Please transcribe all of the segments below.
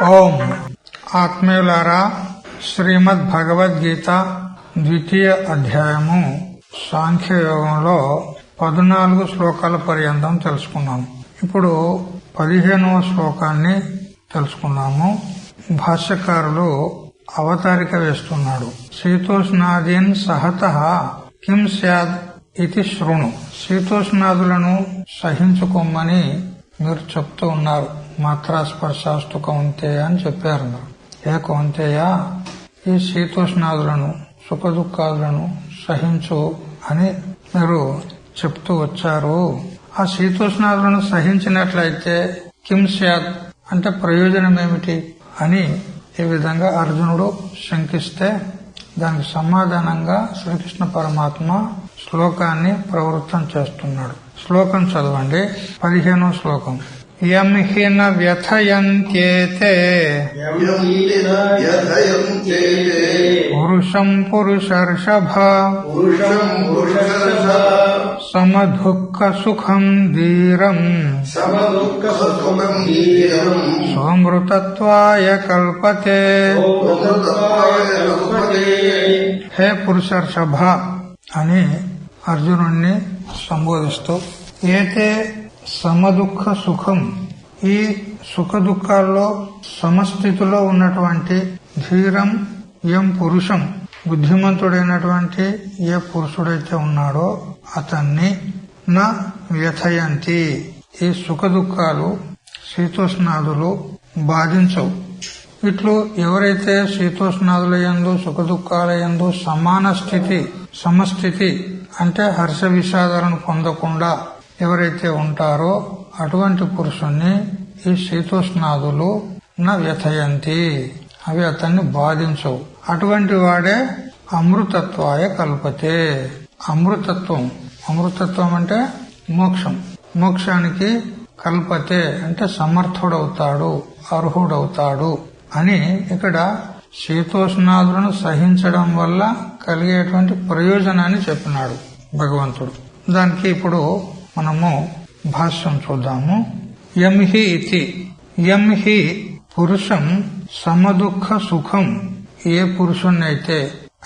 ఓం ఆత్మీయులారా, శ్రీమద్ భగవద్గీత ద్వితీయ అధ్యాయము సాంఖ్యయోగంలో 14 శ్లోకాల పర్యంతం తెలుసుకున్నాము. ఇప్పుడు 15వ శ్లోకాన్ని తెలుసుకున్నాము. భాష్యకారులు అవతారిక వేస్తున్నాడు. శీతోష్ణాదీన్ సహతః కిం స్యాద్ ఇతి శృణు. శీతోష్ణాదులను సహించుకోమని మీరు చెప్తూ ఉన్నారు. మాత్రా స్పర్శాస్తు కౌంతేయ అని చెప్పారు. ఏ కౌంతేయ, ఈ శీతోష్ణాదులను సుఖ దుఃఖాదులను సహించు అని మీరు చెప్తూ వచ్చారు. ఆ శీతోష్ణాదులను సహించినట్లయితే కిం స్యాత్ అంటే ప్రయోజనం ఏమిటి అని ఈ విధంగా అర్జునుడు శంకిస్తే దానికి సమాధానంగా శ్రీకృష్ణ పరమాత్మ శ్లోకాన్ని ప్రవృత్తం చేస్తున్నాడు. శ్లోకం చదవండి. 15వ శ్లోకం. యం హి న వ్యథయంత్యేతే పురుషం పురుషర్షభ సమదుఃఖ సుఖం ధీరం సోమృతత్వాయ కల్పతే. హే పురుషర్షభ అని అర్జునుణ్ణి సంబోధిస్తూ, ఏతే సమదుఃఖ సుఖం, ఈ సుఖ దుఃఖాల్లో సమస్థితిలో ఉన్నటువంటి ధీరం యం పురుషం, బుద్ధిమంతుడైనటువంటి ఏ పురుషుడైతే ఉన్నాడో అతన్ని నా వ్యథయంతి, ఈ సుఖ దుఃఖాలు శీతోష్ణాదులు బాధించవు. ఇట్లు ఎవరైతే శీతోష్ణాదుల యందు సుఖ శుఖదుఖాల యందు సమాన స్థితి సమస్థితి అంటే హర్ష విషాదాలను పొందకుండా ఎవరైతే ఉంటారో అటువంటి పురుషుణ్ణి ఈ శీతోష్ణాదులు నా వ్యథయంతి, అవి అతన్ని బాధించవు. అటువంటి వాడే అమృతత్వాయ కల్పతే. అమృతత్వం అంటే మోక్షం. మోక్షానికి కల్పతే అంటే సమర్థుడవుతాడు, అర్హుడవుతాడు అని ఇక్కడ శీతోష్ణాదులను సహించడం వల్ల కలిగేటువంటి ప్రయోజనాన్ని చెప్పినాడు భగవంతుడు. దానికి ఇప్పుడు మనము భాష్యం చూద్దాము. యం హి ఇతి, యం హి పురుషం సమదుఃఖ సుఖం, ఏ పురుషుణ్ణైతే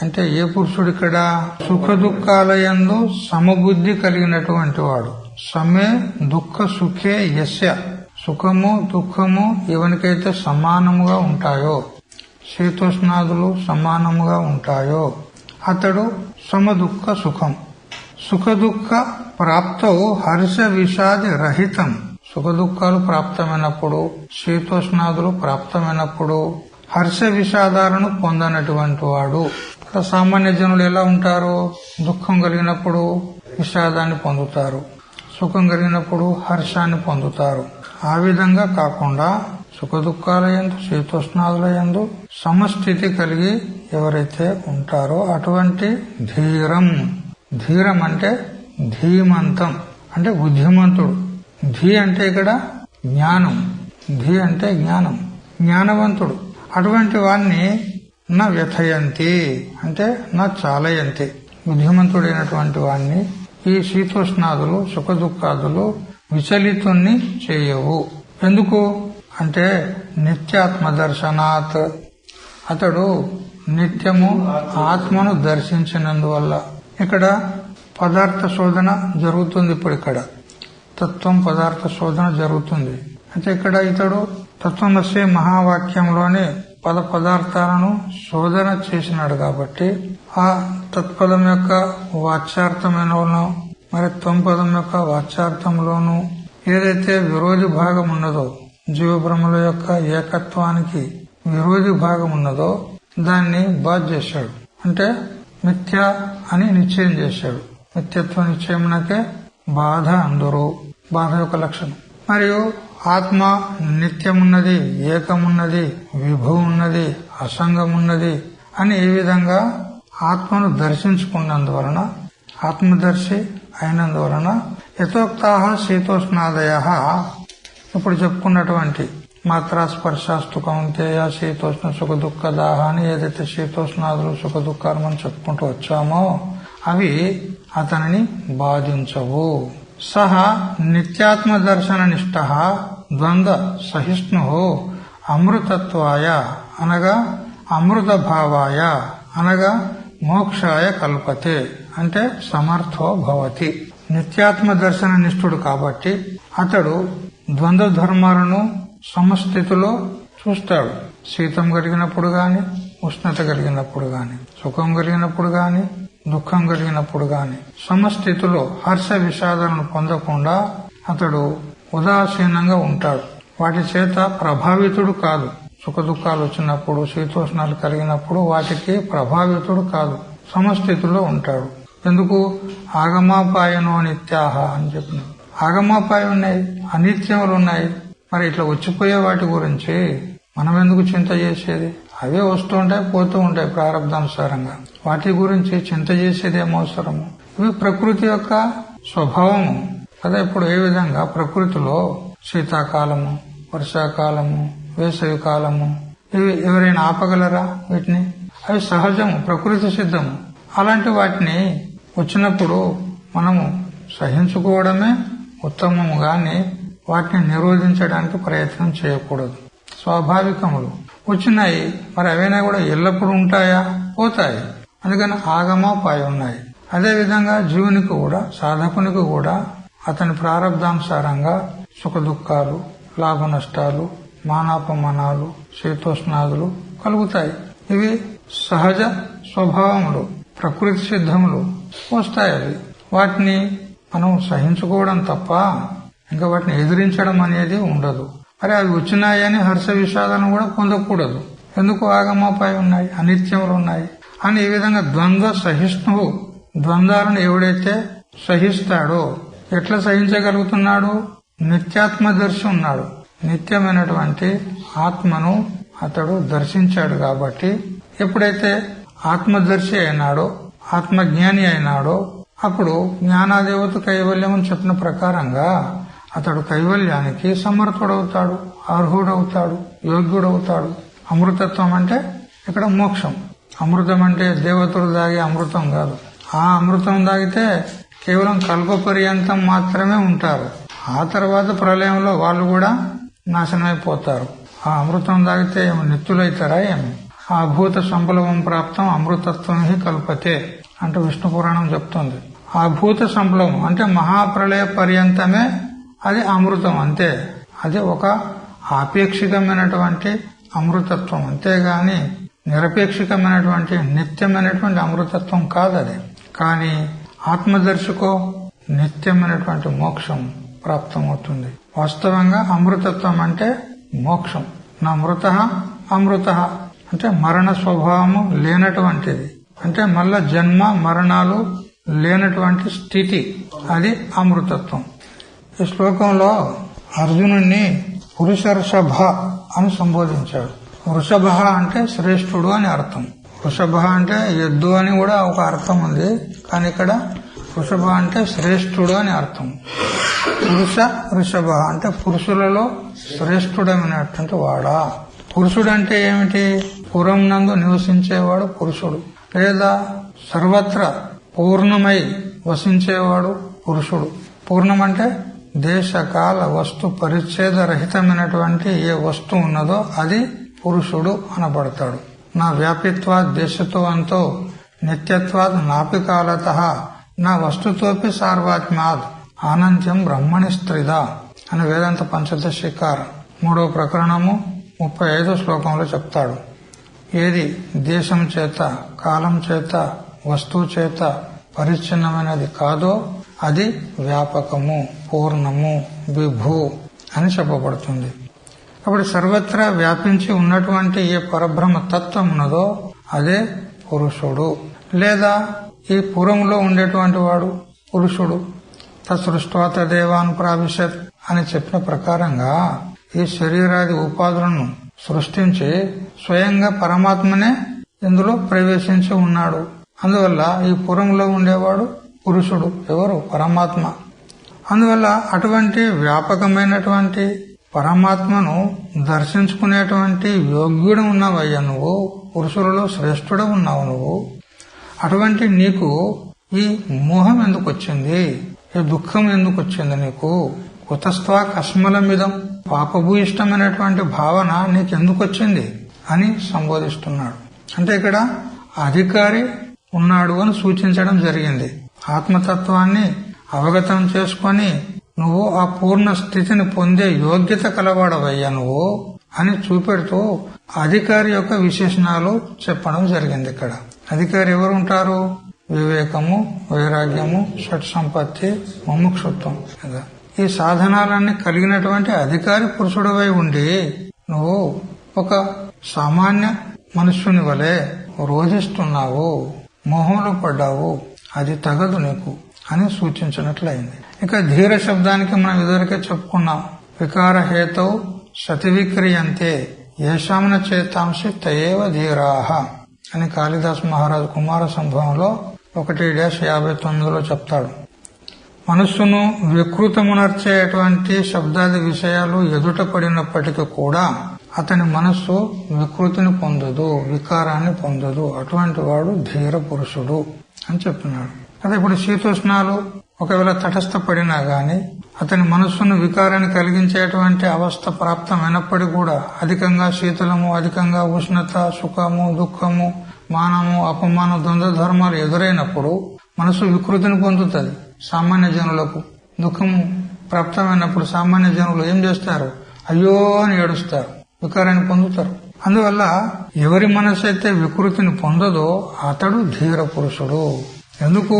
అంటే ఏ పురుషుడు ఇక్కడ సుఖ దుఃఖాలయందు సమబుద్ధి కలిగినటువంటి వాడు. సమే దుఃఖ సుఖే యస్య, సుఖము దుఃఖము ఎవనికైతే సమానముగా ఉంటాయో, శీతోష్ణాదులు సమానముగా ఉంటాయో అతడు సమదుఃఖ సుఖం. సుఖ దుఃఖ ప్రాప్తౌ హర్ష విషాది రహితం, సుఖ దుఃఖాలు ప్రాప్తమైనప్పుడు, శీతోష్ణాదులు ప్రాప్తమైనప్పుడు హర్ష విషాదాలను పొందనటువంటి వాడు. సామాన్య జనులు ఎలా ఉంటారు? దుఃఖం కలిగినప్పుడు విషాదాన్ని పొందుతారు, సుఖం కలిగినప్పుడు హర్షాన్ని పొందుతారు. ఆ విధంగా కాకుండా సుఖ దుఃఖాల యందు శీతోష్ణాదుల యందు సమస్థితి కలిగి ఎవరైతే ఉంటారో అటువంటి ధీరం. ధీరం అంటే ధీమంతం అంటే బుద్ధిమంతుడు. ధీ అంటే ఇక్కడ జ్ఞానం, ధీ అంటే జ్ఞానం, జ్ఞానవంతుడు. అటువంటి వాణ్ణి నా వ్యథయంతి అంటే నా చాలయంతి, బుద్ధిమంతుడైనటువంటి వాణ్ణి ఈ శీతోష్ణాదులు సుఖ దుఃఖాదులు విచలితుణ్ణి చేయవు. ఎందుకు అంటే నిత్యాత్మ దర్శనాత్, అతడు నిత్యము ఆత్మను దర్శించినందువల్ల. ఇక్కడ పదార్థ శోధన జరుగుతుంది. ఇప్పుడు ఇక్కడ తత్వం పదార్థ శోధన జరుగుతుంది. అంటే ఇక్కడ ఇతడు తత్వమసి మహావాక్యంలోని పదార్థాలను శోధన చేసినాడు కాబట్టి ఆ తత్పదం యొక్క వాచ్యార్థమైనను మరి త్వం పదం యొక్క వాచ్యార్థంలోనూ ఏదైతే విరోధి భాగం ఉన్నదో, జీవబ్రహ్మల యొక్క ఏకత్వానికి విరోధి భాగం ఉన్నదో దాన్ని బాధ చేశాడు. అంటే మిథ్య అని నిశ్చయం చేశాడు. మిథ్యత్వ నిశ్చయమునకే బాధ అందరూ, బాధ యొక్క లక్షణం. మరియు ఆత్మ నిత్యమున్నది, ఏకమున్నది, విభు ఉన్నది, అసంగమున్నది అని ఈ విధంగా ఆత్మను దర్శించుకున్నందువలన, ఆత్మదర్శి అయినందువలన యథోక్తాః శీతోష్ణాదయః, ఇప్పుడు చెప్పుకున్నటువంటి మాత్రా స్పర్శాస్తు కౌంతేయ శీతోష్ణ సుఖ దుఃఖ దాహ అని ఏదైతే శీతోష్ణాదులు సుఖ దుఃఖాలు మనం చెప్పుకుంటూ వచ్చామో అవి అతనిని బాధించవు. సహ నిత్యాత్మ దర్శన నిష్ఠ ద్వంద్వ సహిష్ణు అమృతత్వాయ అనగా అమృత భావాయ అనగా మోక్షాయ కల్పతే అంటే సమర్థో భవతి. నిత్యాత్మ దర్శన నిష్ఠుడు కాబట్టి అతడు ద్వంద్వ ధర్మాలను సమస్థితిలో చూస్తాడు. శీతం కలిగినప్పుడు గాని, ఉష్ణత కలిగినప్పుడు గాని, సుఖం కలిగినప్పుడు గాని, దుఃఖం కలిగినప్పుడు గాని సమస్థితిలో హర్ష విషాదాలను పొందకుండా అతడు ఉదాసీనంగా ఉంటాడు. వాటి చేత ప్రభావితుడు కాదు. సుఖ దుఃఖాలు వచ్చినప్పుడు, శీతోష్ణాలు కలిగినప్పుడు వాటికి ప్రభావితుడు కాదు, సమస్థితిలో ఉంటాడు. ఎందుకు? ఆగమాపాయనో నిత్యాహ అని చెప్పిన. ఆగమాపాయం ఉన్నాయి, అనిత్యములు ఉన్నాయి. మరి ఇట్లా వచ్చిపోయే వాటి గురించి మనం ఎందుకు చింత చేసేది? అవే వస్తూ ఉంటాయి, పోతూ ఉంటాయి ప్రారంధానుసారంగా. వాటి గురించి చింత చేసేది ఏమవసరము? ఇవి ప్రకృతి యొక్క స్వభావము కదా. ఇప్పుడు ఏ విధంగా ప్రకృతిలో శీతాకాలము, వర్షాకాలము, వేసవి కాలము ఇవి ఎవరైనా ఆపగలరా? వీటిని అవి సహజము, ప్రకృతి సిద్ధము. అలాంటి వాటిని వచ్చినప్పుడు మనము సహించుకోవడమే ఉత్తమము గాని వాటిని నిరోధించడానికి ప్రయత్నం చేయకూడదు. స్వాభావికములు వచ్చినాయి, మరి అవైనా కూడా ఎల్లప్పుడూ ఉంటాయా? పోతాయి. అందుకని ఆగమోపాయం ఉన్నాయి. అదేవిధంగా జీవునికి కూడా, సాధకునికి కూడా అతని ప్రారంధానుసారంగా సుఖ దుఃఖాలు, లాభ నష్టాలు, మానాపమానాలు, శీతోష్ణాదులు కలుగుతాయి. ఇవి సహజ స్వభావములు, ప్రకృతి సిద్ధములు వస్తాయి. అవి వాటిని మనం సహించుకోవడం తప్ప ఇంకా వాటిని ఎదిరించడం అనేది ఉండదు. మరి అవి వచ్చినాయని హర్ష విషాదాలను కూడా పొందకూడదు. ఎందుకు? ఆగమోపాయం ఉన్నాయి, అనిత్యములు ఉన్నాయి అని. ఈ విధంగా ద్వంద్వ సహిష్ణువు, ద్వంద్వాలను ఎవడైతే సహిస్తాడో, ఎట్లా సహించగలుగుతున్నాడు? నిత్యాత్మదర్శి ఉన్నాడు. నిత్యమైనటువంటి ఆత్మను అతడు దర్శించాడు కాబట్టి ఎప్పుడైతే ఆత్మదర్శి అయినాడో, ఆత్మజ్ఞాని అయినాడో అప్పుడు జ్ఞానాదేవత కైవల్యం అని చెప్పిన ప్రకారంగా అతడు కైవల్యానికి సమర్థుడవుతాడు, అర్హుడవుతాడు, యోగ్యుడవుతాడు. అమృతత్వం అంటే ఇక్కడ మోక్షం. అమృతం అంటే దేవతలు దాగే అమృతం కాదు. ఆ అమృతం దాగితే కేవలం కల్పపర్యంతం మాత్రమే ఉంటారు. ఆ తర్వాత ప్రళయంలో వాళ్ళు కూడా నాశనమైపోతారు. ఆ అమృతం దాగితే ఏమి నిత్యులైతారా? ఏమి? ఆ భూత సంప్లవం ప్రాప్తం అమృతత్వం హి కల్పతే అంటూ విష్ణు పురాణం చెప్తుంది. ఆ భూత సంప్లవం అంటే మహాప్రళయ పర్యంతమే అది అమృతం అంతే. అది ఒక ఆపేక్షికమైనటువంటి అమృతత్వం, అంతేగాని నిరపేక్షికమైనటువంటి నిత్యమైనటువంటి అమృతత్వం కాదు అది. కానీ ఆత్మదర్శికో నిత్యమైనటువంటి మోక్షం ప్రాప్తమవుతుంది. వాస్తవంగా అమృతత్వం అంటే మోక్షం. నా మృత అమృత అంటే మరణ స్వభావము లేనటువంటిది, అంటే మళ్ళా జన్మ మరణాలు లేనటువంటి స్థితి, అది అమృతత్వం. ఈ శ్లోకంలో అర్జునుణ్ణి పురుషర్షభ అని సంబోధించాడు. వృషభ అంటే శ్రేష్ఠుడు అని అర్థం. వృషభ అంటే ఎద్దు అని కూడా ఒక అర్థం ఉంది, కానీ ఇక్కడ వృషభ అంటే శ్రేష్ఠుడు అని అర్థం. పురుష వృషభ అంటే పురుషులలో శ్రేష్ఠుడమైనటువంటి వాడా. పురుషుడు అంటే ఏమిటి? పురం నందు నివసించేవాడు పురుషుడు, లేదా సర్వత్రా పూర్ణమై వసించేవాడు పురుషుడు. పూర్ణం అంటే దేశకాల వస్తు పరిచ్ఛేద రహితమైనటువంటి ఏ వస్తువు ఉన్నదో అది పురుషుడు అనబడతాడు. నా వ్యాపిత్వాద్ దేశతో అంతో నిత్యత్వాద్ నాపికాలత నా వస్తుతోపి సార్వాత్మ్యాద్ ఆనంత్యం బ్రహ్మణి స్త్రిదా అని వేదాంత పంచదశికార 3వ ప్రకరణము 35వ శ్లోకంలో చెప్తాడు. ఏది దేశం చేత, కాలం చేత, వస్తువు చేత పరిచ్ఛిన్నమైనది కాదో అది వ్యాపకము, పూర్ణము, విభూ అని చెప్పబడుతుంది. కాబట్టి సర్వత్రా వ్యాపించి ఉన్నటువంటి ఏ పరబ్రహ్మ తత్వం ఉన్నదో అదే పురుషుడు, లేదా ఈ పురంలో ఉండేటువంటి వాడు పురుషుడు. తసృష్ట్వా తదేవాన్ ప్రావిశత్ అని చెప్పిన ప్రకారంగా ఈ శరీరాది ఉపాధులను సృష్టించి స్వయంగా పరమాత్మనే ఇందులో ప్రవేశించి ఉన్నాడు. అందువల్ల ఈ పురంలో ఉండేవాడు పురుషుడు. ఎవరు? పరమాత్మ. అందువల్ల అటువంటి వ్యాపకమైనటువంటి పరమాత్మను దర్శించుకునేటువంటి యోగ్యుడు ఉన్నావయ్యా నువ్వు, పురుషులలో శ్రేష్ఠుడు ఉన్నావు నువ్వు. అటువంటి నీకు ఈ మోహం ఎందుకు వచ్చింది? ఈ దుఃఖం ఎందుకు వచ్చింది నీకు? కుతస్త్వా కస్మలమిదం పాపభూయిష్టమైనటువంటి భావన నీకెందుకు వచ్చింది అని సంబోధిస్తున్నాడు. అంటే ఇక్కడ అధికారి ఉన్నాడు అని సూచించడం జరిగింది. ఆత్మతత్వాన్ని అవగతం చేసుకొని నువ్వు ఆ పూర్ణ స్థితిని పొందే యోగ్యత కలవాడవయ్యా నువ్వు అని చూపెడుతూ అధికారి యొక్క విశేషణాలు చెప్పడం జరిగింది. ఇక్కడ అధికారి ఎవరు ఉంటారు? వివేకము, వైరాగ్యము, షట్ సంపత్తి, ముముక్షుత్వం కదా. ఈ సాధనాలన్నీ కలిగినటువంటి అధికారి పురుషుడివై ఉండి నువ్వు ఒక సామాన్య మనుష్యుని వలె రోధిస్తున్నావు, మోహంలో పడ్డావు, అది తగదు నీకు అని సూచించినట్లయింది. ఇక ధీర శబ్దానికి మనం ఇదివరకే చెప్పుకున్నాం. వికార హేతౌ సతివిక్రియంతే ఏషాంన చేతాంసి తయేవ ధీరాహ అని కాళిదాస్ మహారాజు కుమార సంభవంలో 1-59లో చెప్తాడు. మనస్సును వికృతమునర్చేటువంటి శబ్దాది విషయాలు ఎదుట పడినప్పటికీ కూడా అతని మనస్సు వికృతిని పొందదు, వికారాన్ని పొందదు. అటువంటి వాడు ధీర పురుషుడు అని చెప్తున్నాడు. అదే ఇప్పుడు శీతోష్ణాలు ఒకవేళ తటస్థపడినా గాని అతని మనస్సును వికారాన్ని కలిగించేటువంటి అవస్థ ప్రాప్తమైనప్పటికీ కూడా అధికంగా శీతలము, అధికంగా ఉష్ణత, సుఖము, దుఃఖము, మానము, అపమానం, ద్వంద్వ ధర్మాలు ఎదురైనప్పుడు మనసు వికృతిని పొందుతుంది. సామాన్య జనులకు దుఃఖము ప్రాప్తమైనప్పుడు సామాన్య జనులు ఏం చేస్తారు? అయ్యో అని ఏడుస్తారు, వికారాన్ని పొందుతారు. అందువల్ల ఎవరి మనసు అయితే వికృతిని పొందదో అతడు ధీర పురుషుడు. ఎందుకు?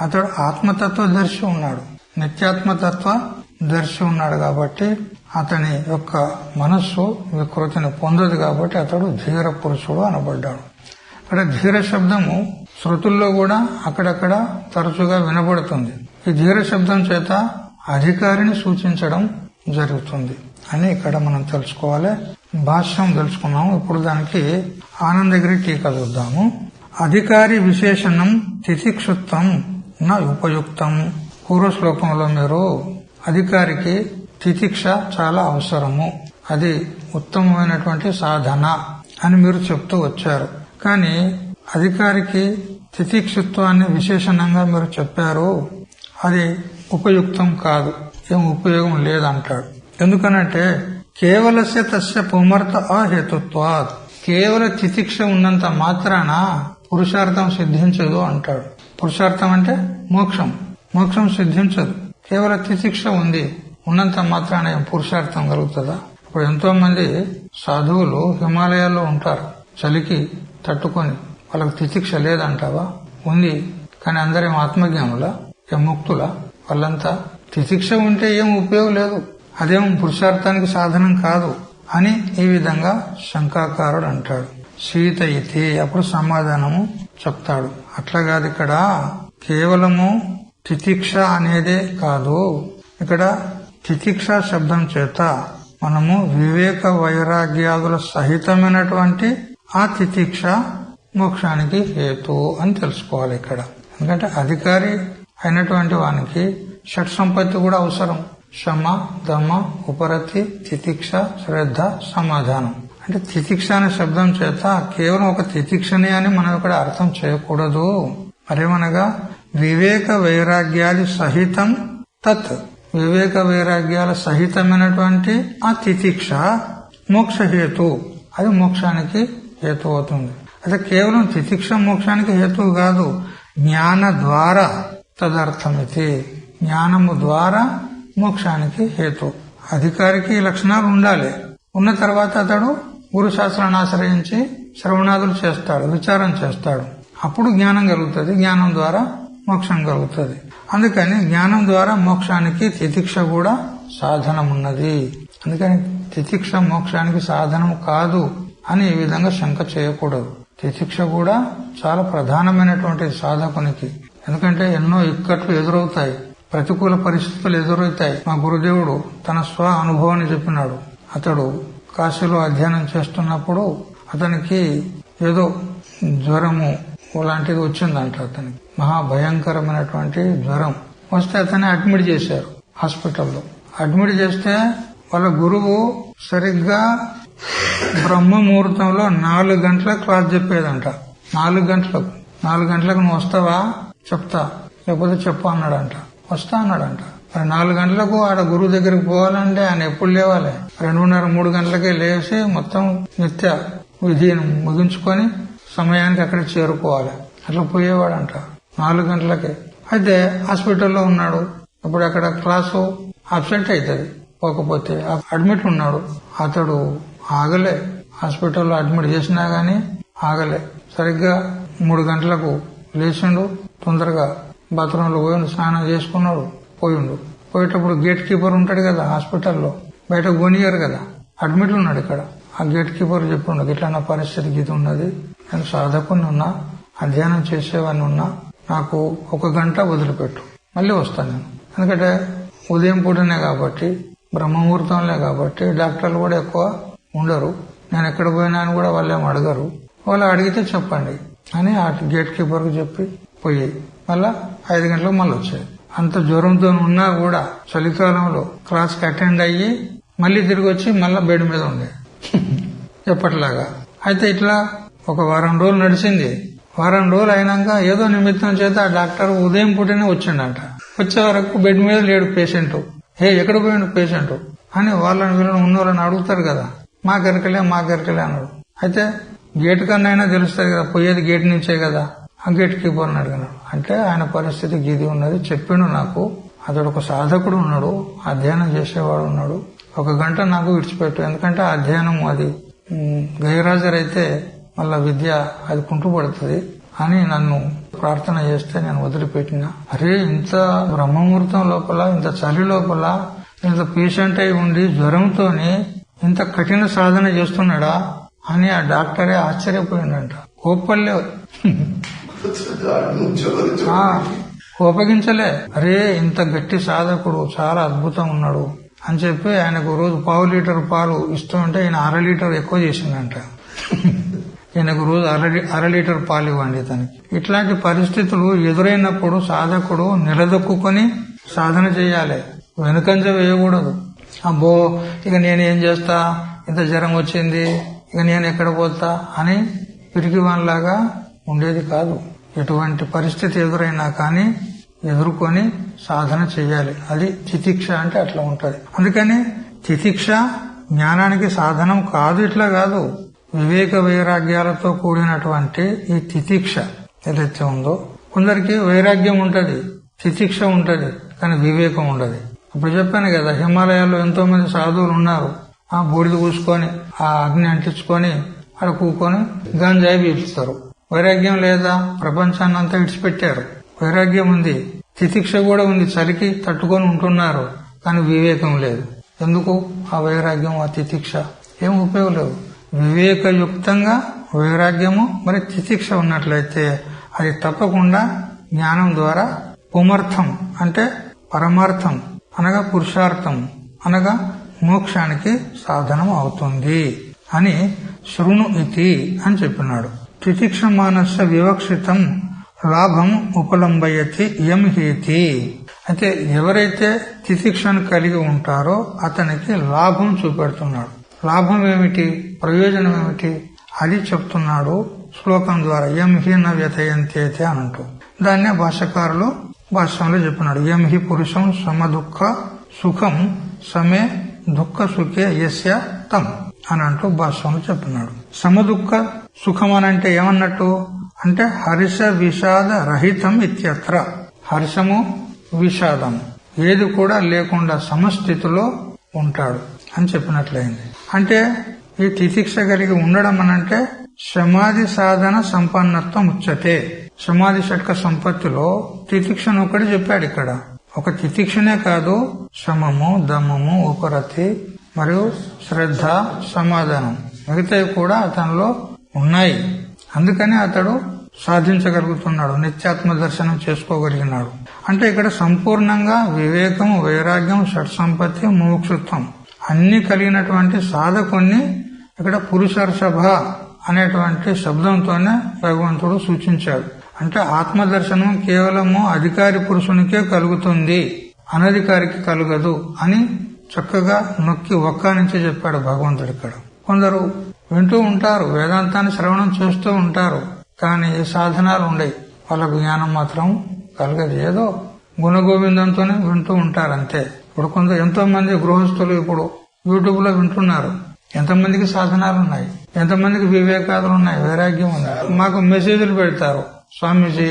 అతడు ఆత్మతత్వ దర్శి ఉన్నాడు, నిత్యాత్మతత్వ దర్శి ఉన్నాడు. కాబట్టి అతని యొక్క మనస్సు వికృతిని పొందదు. కాబట్టి అతడు ధీర పురుషుడు అనబడ్డాడు. ఇక్కడ ధీర శబ్దము శృతుల్లో కూడా అక్కడక్కడ తరచుగా వినబడుతుంది. ఈ ధీర శబ్దం చేత అధికారిని సూచించడం జరుగుతుంది అని ఇక్కడ మనం తెలుసుకోవాలి. భాష్యం తెలుసుకున్నాము. ఇప్పుడు దానికి ఆనందగిరి టీకా చూద్దాము. అధికారి విశేషణం తితిక్షుత్వం నా ఉపయుక్తం. పూర్వ శ్లోకంలో మీరు అధికారికి తితిక్ష చాలా అవసరము, అది ఉత్తమమైనటువంటి సాధన అని మీరు చెప్తూ వచ్చారు. కానీ అధికారికి తితిక్షుత్వాన్ని విశేషణంగా మీరు చెప్పారు, అది ఉపయుక్తం కాదు, ఏం ఉపయోగం లేదంటాడు. ఎందుకనంటే కేవలస్య తస్య పుమర్త అహేతుత్వాత్, కేవల తితిక్ష ఉన్నంత మాత్రాన పురుషార్థం సిద్ధించదు అంటాడు. పురుషార్థం అంటే మోక్షం, మోక్షం సిద్ధించదు. కేవల తితిక్ష ఉన్నంత మాత్రాన పురుషార్థం కలుగుతుందా? ఇప్పుడు ఎంతో మంది సాధువులు హిమాలయాల్లో ఉంటారు, చలికి తట్టుకొని, వాళ్ళకి తితిక్ష లేదంటావా? ఉంది. కానీ అందరేం ఆత్మజ్ఞానులా, ఏం ముక్తులా? వాళ్ళంతా తితిక్ష ఉంటే ఏం ఉపయోగం లేదు, అదేం పురుషార్థానికి సాధనం కాదు అని ఈ విధంగా శంకాకారుడు అంటాడు. సీత ఇతి, అప్పుడు సమాధానము చెప్తాడు. అట్లా కాదు, ఇక్కడ కేవలము తితిక్ష అనేదే కాదు. ఇక్కడ తితిక్ష శబ్దం చేత మనము వివేక వైరాగ్యాదుల సహితమైనటువంటి ఆ తితిక్ష మోక్షానికి హేతు అని తెలుసుకోవాలి ఇక్కడ. ఎందుకంటే అధికారి అయినటువంటి వానికి షట్ సంపత్తి కూడా అవసరం. శమ, దమ, ఉపరతి, తితిక్ష, శ్రద్ధ, సమాధానం. అంటే తితిక్ష అనే శబ్దం చేత కేవలం ఒక తితిక్షనే అని మనం ఇక్కడ అర్థం చేయకూడదు. మరేమనగా వివేక వైరాగ్యాది సహితం తత్, వివేక వైరాగ్యాల సహితమైనటువంటి ఆ తితిక్ష మోక్ష హేతు, అది మోక్షానికి హేతు అవుతుంది. అయితే కేవలం తితిక్ష మోక్షానికి హేతు కాదు, జ్ఞాన ద్వారా తదర్థమితి, జ్ఞానము ద్వారా మోక్షానికి హేతు. అధికారికి ఈ లక్షణాలు ఉండాలి. ఉన్న తర్వాత అతడు గురు శాస్త్రాన్ని ఆశ్రయించి శ్రవణాదులు చేస్తాడు, విచారం చేస్తాడు. అప్పుడు జ్ఞానం కలుగుతుంది, జ్ఞానం ద్వారా మోక్షం కలుగుతుంది. అందుకని జ్ఞానం ద్వారా మోక్షానికి తితిక్ష కూడా సాధనం ఉన్నది. అందుకని తితిక్ష మోక్షానికి సాధనం కాదు అని ఈ విధంగా శంక చేయకూడదు. తితిక్ష కూడా చాలా ప్రధానమైనటువంటి సాధకునికి. ఎందుకంటే ఎన్నో ఇక్కట్లు ఎదురవుతాయి, ప్రతికూల పరిస్థితులు ఎదురవుతాయి. మా గురుదేవుడు తన స్వ అనుభవాన్ని చెప్పినాడు. అతడు కాశీలో అధ్యయనం చేస్తున్నప్పుడు అతనికి ఏదో జ్వరము లాంటిది వచ్చిందంట. అతనికి మహాభయంకరమైనటువంటి జ్వరం వస్తే అతన్ని అడ్మిట్ చేశారు హాస్పిటల్లో. అడ్మిట్ చేస్తే వాళ్ళ గురువు సరిగ్గా బ్రహ్మ ముహూర్తంలో 4 గంటలకు క్లాస్ చెప్పేదంట. 4 గంటలకు నువ్వు వస్తావా? చెప్తా, లేకపోతే చెప్పు అన్నాడంట. వస్తా అన్నాడంట. మరి 4 గంటలకు ఆడ గురువు దగ్గరికి పోవాలంటే ఆయన ఎప్పుడు లేవాలి? 2:30-3 గంటలకే లేచి మొత్తం నిత్య విధిని ముగించుకొని సమయానికి అక్కడికి చేరుకోవాలి. అట్లా పోయేవాడంట 4 గంటలకే. అయితే హాస్పిటల్లో ఉన్నాడు. ఇప్పుడు అక్కడ క్లాసు అబ్సెంట్ అవుతుంది. పోకపోతే అడ్మిట్ ఉన్నాడు. అతడు ఆగలే. హాస్పిటల్లో అడ్మిట్ చేసినా గానీ ఆగలే. సరిగ్గా 3 గంటలకు లేచిండు. తొందరగా బాత్రూంలో పోయిండు, స్నానం చేసుకున్నాడు, పోయిండు. పోయేటప్పుడు గేట్ కీపర్ ఉంటాడు కదా హాస్పిటల్లో, బయటకు పోనీయరు కదా, అడ్మిట్ ఉన్నాడు ఇక్కడ. ఆ గేట్ కీపర్ చెప్పిండు, ఇట్లా నా పరిస్థితి గీత ఉన్నది, నేను సాధకుని ఉన్నా, అధ్యయనం చేసేవాడిని ఉన్నా, నాకు 1 గంట వదిలిపెట్టు, మళ్ళీ వస్తాను నేను. ఎందుకంటే ఉదయం పూటనే కాబట్టి, బ్రహ్మముహూర్తంలే కాబట్టి డాక్టర్లు కూడా ఎక్కువ ఉండరు. నేను ఎక్కడ పోయినా అని కూడా వాళ్ళేం అడగరు. వాళ్ళు అడిగితే చెప్పండి అని ఆ గేట్ కీపర్ కు చెప్పి పోయి మళ్ళా 5 గంటలకు మళ్ళీ వచ్చాయి. అంత జ్వరంతో ఉన్నా కూడా చలికాలంలో క్లాస్ కి అటెండ్ అయ్యి మళ్ళీ తిరిగి వచ్చి మళ్ళా బెడ్ మీద ఉండే ఎప్పటిలాగా. అయితే ఇట్లా ఒక వారం రోజులు నడిచింది. వారం రోజులు అయినాక ఏదో నిమిత్తం చేత ఆ డాక్టర్ ఉదయం పూటనే వచ్చిండంట. వచ్చే వరకు బెడ్ మీద లేడు పేషెంట్. ఎక్కడ పోయిండు పేషెంట్ అని వాళ్ళని వీళ్ళని ఉన్న వాళ్ళని అడుగుతారు కదా, మాకెరకలే అన్నాడు. అయితే గేట్ కన్నా అయినా తెలుస్తుంది కదా, పోయేది గేట్ నుంచే కదా. ఆ గేట్ కీపర్ని అడిగినాడు. అంటే ఆయన పరిస్థితి గీది ఉన్నది చెప్పిండు నాకు. అతడు ఒక సాధకుడు ఉన్నాడు, అధ్యయనం చేసేవాడు ఉన్నాడు. 1 గంట నాకు విడిచిపెట్టు, ఎందుకంటే అధ్యయనం అది గైరాజరైతే మళ్ళా విద్య అది కుంటుపడుతుంది అని నన్ను ప్రార్థన చేస్తే నేను వదిలిపెట్టిన. అరే ఇంత బ్రహ్మముహూర్తం లోపల, ఇంత చలి లోపల, ఇంత పేషెంట్ అయి ఉండి జ్వరంతోని ఇంత కఠిన సాధన చేస్తున్నాడా అని ఆ డాక్టరే ఆశ్చర్యపోయిందంట. కోపల్లే కోపగించలే. అరే ఇంత గట్టి సాధకుడు, చాలా అద్భుతం ఉన్నాడు అని చెప్పి ఆయనకు రోజు 1/2 లీటర్ పాలు ఇస్తూ ఉంటే ఈయన 1/2 లీటర్ ఎక్కువ చేసిందంట. ఈయనకు రోజు 1/2 లీటర్ పాలు ఇవ్వండి తనకి. ఇట్లాంటి పరిస్థితులు ఎదురైనప్పుడు సాధకుడు నిలదొక్కుని సాధన చేయాలి, వెనుకంజ వేయకూడదు. అబ్బో ఇక నేనేం చేస్తా, ఇంత జ్వరం వచ్చింది, ఇక నేను ఎక్కడ పోతా అని పిరికివాన్లాగా ఉండేది కాదు. ఎటువంటి పరిస్థితి ఎదురైనా కానీ ఎదుర్కొని సాధన చేయాలి. అది తితిక్ష అంటే అట్లా ఉంటది. అందుకని తితిక్ష జ్ఞానానికి సాధనం కాదు, ఇట్లా కాదు. వివేక వైరాగ్యాలతో కూడినటువంటి ఈ తితిక్ష ఏదైతే ఉందో, కొందరికి వైరాగ్యం ఉంటది, తితిక్ష ఉంటది, కానీ వివేకం ఉండదు. ఇప్పుడు చెప్పాను కదా, హిమాలయాల్లో ఎంతో మంది సాధువులు ఉన్నారు. ఆ బూడిద పూసుకొని ఆ అగ్ని అంటించుకొని అక్కడ కూకొని గంజాయి పీల్చుతారు. వైరాగ్యం లేదా? ప్రపంచాన్ని అంతా విడిచిపెట్టారు. వైరాగ్యం ఉంది, తితిక్ష కూడా ఉంది, చలికి తట్టుకొని ఉంటున్నారు, కానీ వివేకం లేదు. ఎందుకు? ఆ వైరాగ్యం, ఆ తితిక్ష ఏం ఉపయోగం లేదు. వివేకయుక్తంగా వైరాగ్యము మరి తితిక్ష ఉన్నట్లయితే అది తప్పకుండా జ్ఞానం ద్వారా పుమర్థం అంటే పరమార్థం అనగా పురుషార్థం అనగా మోక్షానికి సాధనం అవుతుంది అని శృణు ఇతి అని చెప్పినాడు. తితిక్షమానస్య వివక్షితం లాభం ఉపలంబయతి యం హేతి. అయితే ఎవరైతే తితిక్షను కలిగి ఉంటారో అతనికి లాభం చూపెడుతున్నాడు. లాభం ఏమిటి, ప్రయోజనం ఏమిటి అది చెప్తున్నాడు శ్లోకం ద్వారా. యం హి న వ్యథయంతేతే అనంటూ దాన్నే భాష్యకారులు భాష్యంలో చెప్పినాడు. యం హి పురుషం సమదుఃఖ సుఖం సమే దుఃఖ సుఖే యస్య తం అనంటూ భాష్యంలో చెప్పినాడు. సమదుఃఖ సుఖం అనంటే ఏమన్నట్టు అంటే హర్ష విషాద రహితం ఇత్యత్ర. హర్షము విషాదము ఏది కూడా లేకుండా సమస్థితిలో ఉంటాడు అని చెప్పినట్లయింది. అంటే ఈ తితిక్ష కలిగి ఉండడం అనంటే సమాధి సాధన సంపన్నత్వం ఉచ్యతే. సమాధి షట్క సంపత్తిలో తితిక్షను ఒకటి చెప్పాడు. ఇక్కడ ఒక తితిక్షనే కాదు, శమము, దమము, ఉపరతి మరియు శ్రద్ధ, సమాధానం మిగతావి కూడా అతనిలో ఉన్నాయి. అందుకని అతడు సాధించగలుగుతున్నాడు, నిత్యాత్మ దర్శనం చేసుకోగలిగినాడు. అంటే ఇక్కడ సంపూర్ణంగా వివేకం, వైరాగ్యం, షట్సంపత్తి, మోక్షత్వం అన్ని కలిగినటువంటి సాధకుణ్ణి ఇక్కడ పురుషర్షభ అనేటువంటి శబ్దంతోనే భగవంతుడు సూచించాడు. అంటే ఆత్మదర్శనం కేవలము అధికారి పురుషునికే కలుగుతుంది, అనధికారికి కలుగదు అని చక్కగా నొక్కి ఒక్కానించి చెప్పాడు భగవంతుడు. ఇక్కడ కొందరు వింటూ ఉంటారు, వేదాంతాన్ని శ్రవణం చేస్తూ ఉంటారు, కానీ సాధనాలు ఉండయి, వాళ్ళకు జ్ఞానం మాత్రం కలగదు. ఏదో గుణగోవిందంతోనే వింటూ ఉంటారు అంతే. ఇప్పుడు ఎంతో మంది గృహస్థులు ఇప్పుడు యూట్యూబ్ లో వింటున్నారు. ఎంతమందికి సాధనాలు ఉన్నాయి, ఎంతమందికి వివేకాదులు ఉన్నాయి, వైరాగ్యం ఉంది. మాకు మెసేజ్లు పెడతారు, స్వామీజీ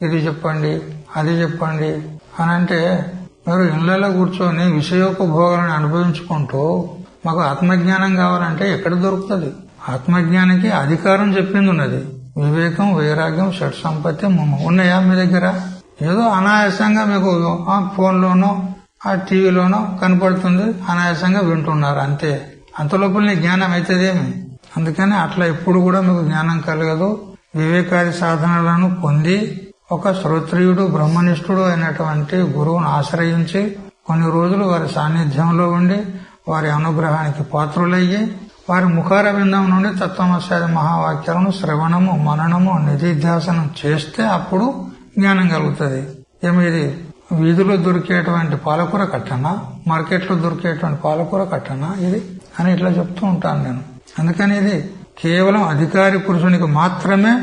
ఇది చెప్పండి అది చెప్పండి అని. అంటే మీరు ఇళ్లలో కూర్చొని విషయోపభోగాలను అనుభవించుకుంటూ మాకు ఆత్మజ్ఞానం కావాలంటే ఎక్కడ దొరుకుతుంది? ఆత్మజ్ఞానికి అధికారం చెప్పింది ఉన్నది. వివేకం, వైరాగ్యం, షట్ సంపత్తి ఉన్నాయా మీ దగ్గర? ఏదో అనాయాసంగా మీకు ఆ ఫోన్లోనో ఆ టీవీలోనో కనపడుతుంది, అనాయాసంగా వింటున్నారు అంతే. అంతలోపల జ్ఞానం అవుతుందేమి? అందుకని అట్లా ఎప్పుడు కూడా మీకు జ్ఞానం కలగదు. వివేకాది సాధనలను పొంది ఒక శ్రోత్రియుడు బ్రహ్మనిష్ఠుడు అయినటువంటి గురువును ఆశ్రయించి కొన్ని రోజులు వారి సాన్నిధ్యంలో ఉండి వారి అనుగ్రహానికి పాత్రులయ్యి వారి ముఖారవిందం నుండి తత్వమస్యాది మహావాక్యాలను శ్రవణము, మననము, నిధిధ్యాసనం చేస్తే అప్పుడు జ్ఞానం కలుగుతుంది. ఇది వీధిలో దొరికేటువంటి పాలకూర కట్టనా, మార్కెట్లో దొరికేటువంటి పాలకూర కట్టనా ఇది అని ఇట్లా చెప్తూ ఉంటాను నేను. అందుకని ఇది కేవలం అధికారి పురుషునికి మాత్రమే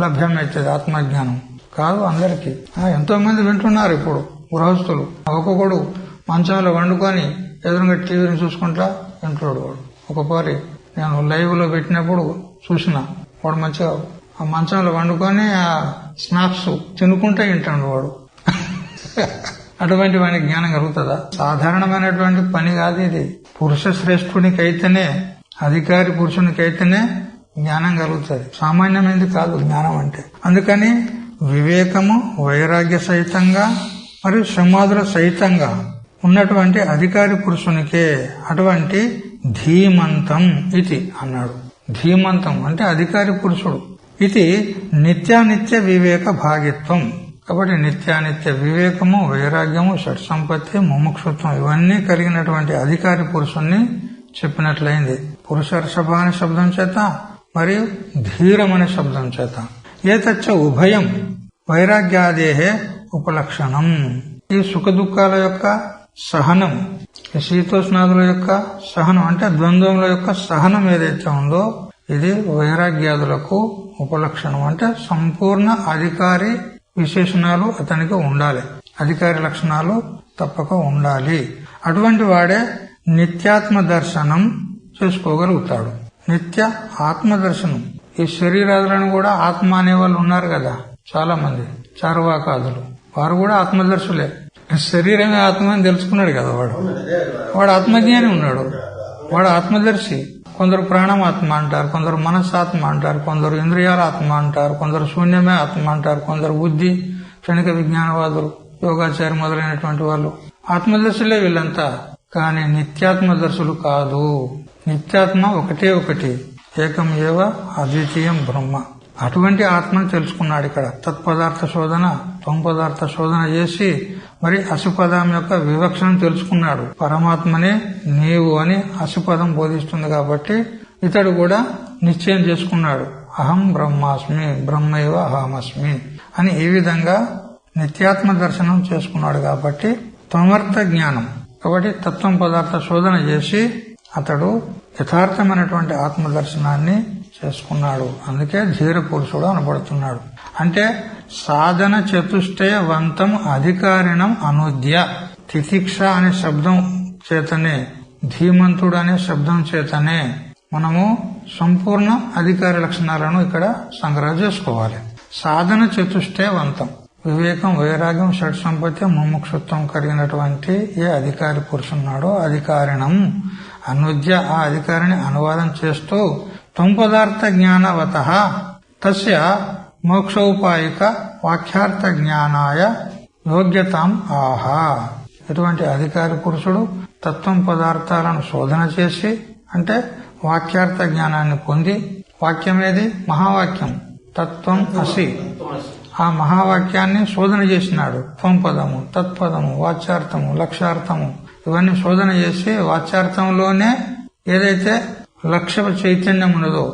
లభ్యమవుతుంది ఆత్మజ్ఞానం, కాదు అందరికీ. ఎంతో మంది వింటున్నారు ఇప్పుడు గృహస్థులు. ఒక్కొక్కడు మంచంలో వండుకొని ఎదురుగా టీవీని చూసుకుంటా వింటున్నాడు. వాడు ఒకసారి నేను లైవ్ లో పెట్టినప్పుడు చూసిన, వాడు మంచిగా ఆ మంచంలో వండుకొని ఆ స్నాక్స్ తినుకుంటే వింటాడు వాడు. అటువంటి వానికి జ్ఞానం కలుగుతుందా? సాధారణమైనటువంటి పని కాదు ఇది. పురుష శ్రేష్ఠునికైతేనే, అధికారి పురుషునికైతేనే జ్ఞానం కలుగుతుంది, సామాన్యమైనది కాదు జ్ఞానం అంటే. అందుకని వివేకము, వైరాగ్య సహితంగా మరియు సమాధుల సహితంగా ఉన్నటువంటి అధికారి పురుషునికే అటువంటి ధీమంతం ఇది అన్నాడు. ధీమంతం అంటే అధికారి పురుషుడు. ఇది నిత్యానిత్య వివేక భాగిత్వం. కాబట్టి నిత్యానిత్య వివేకము, వైరాగ్యము, షట్ సంపత్తి, ముముక్షుత్వం ఇవన్నీ కలిగినటువంటి అధికారి పురుషుణ్ణి చెప్పినట్లయింది. పురుషర్షభ అనే శబ్దం చేత మరియు ధీరం అనే శబ్దం చేత. ఏతచ్చ ఉభయం వైరాగ్యాదేహే ఉపలక్షణం. ఈ సుఖ దుఃఖాల యొక్క సహనం, ఈ శీతోష్ణాదుల యొక్క సహనం అంటే ద్వంద్వముల యొక్క సహనం ఏదైతే ఉందో ఇది వైరాగ్యాదులకు ఉపలక్షణం. అంటే సంపూర్ణ అధికారి విశేషణాలు అతనికి ఉండాలి, అధికారి లక్షణాలు తప్పక ఉండాలి. అటువంటి వాడే నిత్యాత్మ దర్శనం చేసుకోగలుగుతాడు. నిత్య ఆత్మ దర్శనం. ఈ శరీరాదులను కూడా ఆత్మ అనే వాళ్ళు ఉన్నారు కదా చాలా మంది చార్వాకాదులు, వారు కూడా ఆత్మదర్శులే. శరీరమే ఆత్మ అని తెలుసుకున్నాడు కదా వాడు ఆత్మజ్ఞాని ఉన్నాడు, వాడు ఆత్మదర్శి. కొందరు ప్రాణమాత్మ అంటారు, కొందరు మనస్సాత్మ అంటారు, కొందరు ఇంద్రియాల ఆత్మ అంటారు, కొందరు శూన్యమే ఆత్మ అంటారు, కొందరు బుద్ధి క్షణిక విజ్ఞానవాదులు, యోగాచారి మొదలైనటువంటి వాళ్ళు ఆత్మదర్శులే వీళ్ళంతా. కానీ నిత్యాత్మదర్శులు కాదు. నిత్యాత్మ ఒకటే ఒకటి, ఏకం ఏవ అద్వితీయం బ్రహ్మ. అటువంటి ఆత్మను తెలుసుకున్నాడు ఇక్కడ. తత్పదార్థ శోధన, త్వంపదార్థ శోధన చేసి మరి అసుపదం యొక్క వివక్షను తెలుసుకున్నాడు. పరమాత్మనే నీవు అని అసుపదం బోధిస్తుంది కాబట్టి ఇతడు కూడా నిశ్చయం చేసుకున్నాడు, అహం బ్రహ్మాస్మి, బ్రహ్మైవ అహమస్మి అని. ఈ విధంగా నిత్యాత్మ దర్శనం చేసుకున్నాడు కాబట్టి త్వమర్థ జ్ఞానం. కాబట్టి తత్వం పదార్థ శోధన చేసి అతడు యథార్థమైనటువంటి ఆత్మ దర్శనాన్ని చేసుకున్నాడు. అందుకే ధీర పురుషుడు అనబడుతున్నాడు. అంటే సాధన చతుష్టయవంతం అధికారిణం అనుద్య. తితిక్ష అనే శబ్దం చేతనే, ధీమంతుడు అనే శబ్దం చేతనే మనము సంపూర్ణ అధికారి లక్షణాలను ఇక్కడ సంగ్రహం చేసుకోవాలి. సాధన చతుష్టయవంతం, వివేకం, వైరాగ్యం, షట్ సంపత్తి, ముముక్షుత్వం కలిగినటువంటి ఏ అధికారి పురుషున్నాడో అధికారిణం అనుద్య, ఆ అధికారిని అనువాదం చేస్తూ త్వంపదార్థ జ్ఞానవత తస్య మోక్షోపాయిక వాక్యార్థ జ్ఞానాయ యోగ్యతాం ఆహా. ఇటువంటి అధికారి పురుషుడు తత్వం పదార్థాలను శోధన చేసి, అంటే వాక్యార్థ జ్ఞానాన్ని పొంది, వాక్యమేది మహావాక్యం తత్వం అసి, ఆ మహావాక్యాన్ని శోధన చేసినాడు. త్వంపదము, తత్పదము, వాచ్యార్థము, లక్ష్యార్థము ఇవన్నీ శోధన చేసి వాచ్యార్థంలోనే ఏదైతే లక్ష్య చైతన్యం ఉన్నదో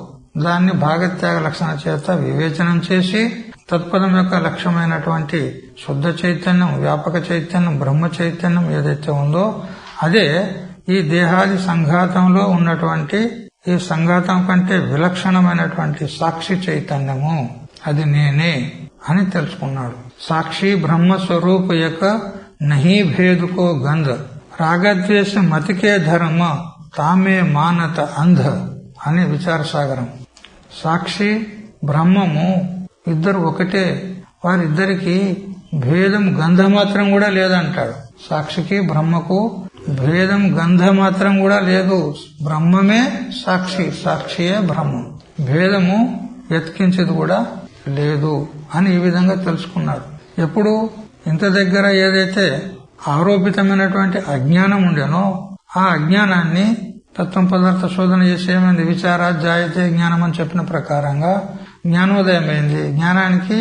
దాన్ని భాగత్యాగ లక్షణ చేత వివేచనం చేసి, తత్పదం యొక్క లక్ష్యమైనటువంటి శుద్ధ చైతన్యం, వ్యాపక చైతన్యం, బ్రహ్మ చైతన్యం ఏదైతే ఉందో అదే ఈ దేహాది సంఘాతంలో ఉన్నటువంటి, ఈ సంఘాతం కంటే విలక్షణమైనటువంటి సాక్షి చైతన్యము, అది నేనే అని తెలుసుకున్నాడు. సాక్షి బ్రహ్మస్వరూప యొక్క నహీ భేదుకో గంధ రాగద్వేష మతికే ధర్మ తామే మానత అంధ అని విచారసాగరం. సాక్షి బ్రహ్మము ఇద్దరు ఒకటే, వారిద్దరికి భేదం గంధమాత్రం కూడా లేదంటాడు. సాక్షికి బ్రహ్మకు భేదం గంధమాత్రం కూడా లేదు. బ్రహ్మమే సాక్షి, సాక్షియే బ్రహ్మం. భేదము ఎత్కించేది కూడా లేదు అని ఈ విధంగా తెలుసుకున్నాడు. ఎప్పుడు ఇంత దగ్గర ఏదైతే ఆరోపితమైనటువంటి అజ్ఞానం ఉండేనో ఆ అజ్ఞానాన్ని తత్వం పదార్థ శోధన చేసి ఏమైంది, విచారా జాయతే జ్ఞానం అని చెప్పిన ప్రకారంగా జ్ఞానోదయం అయింది. జ్ఞానానికి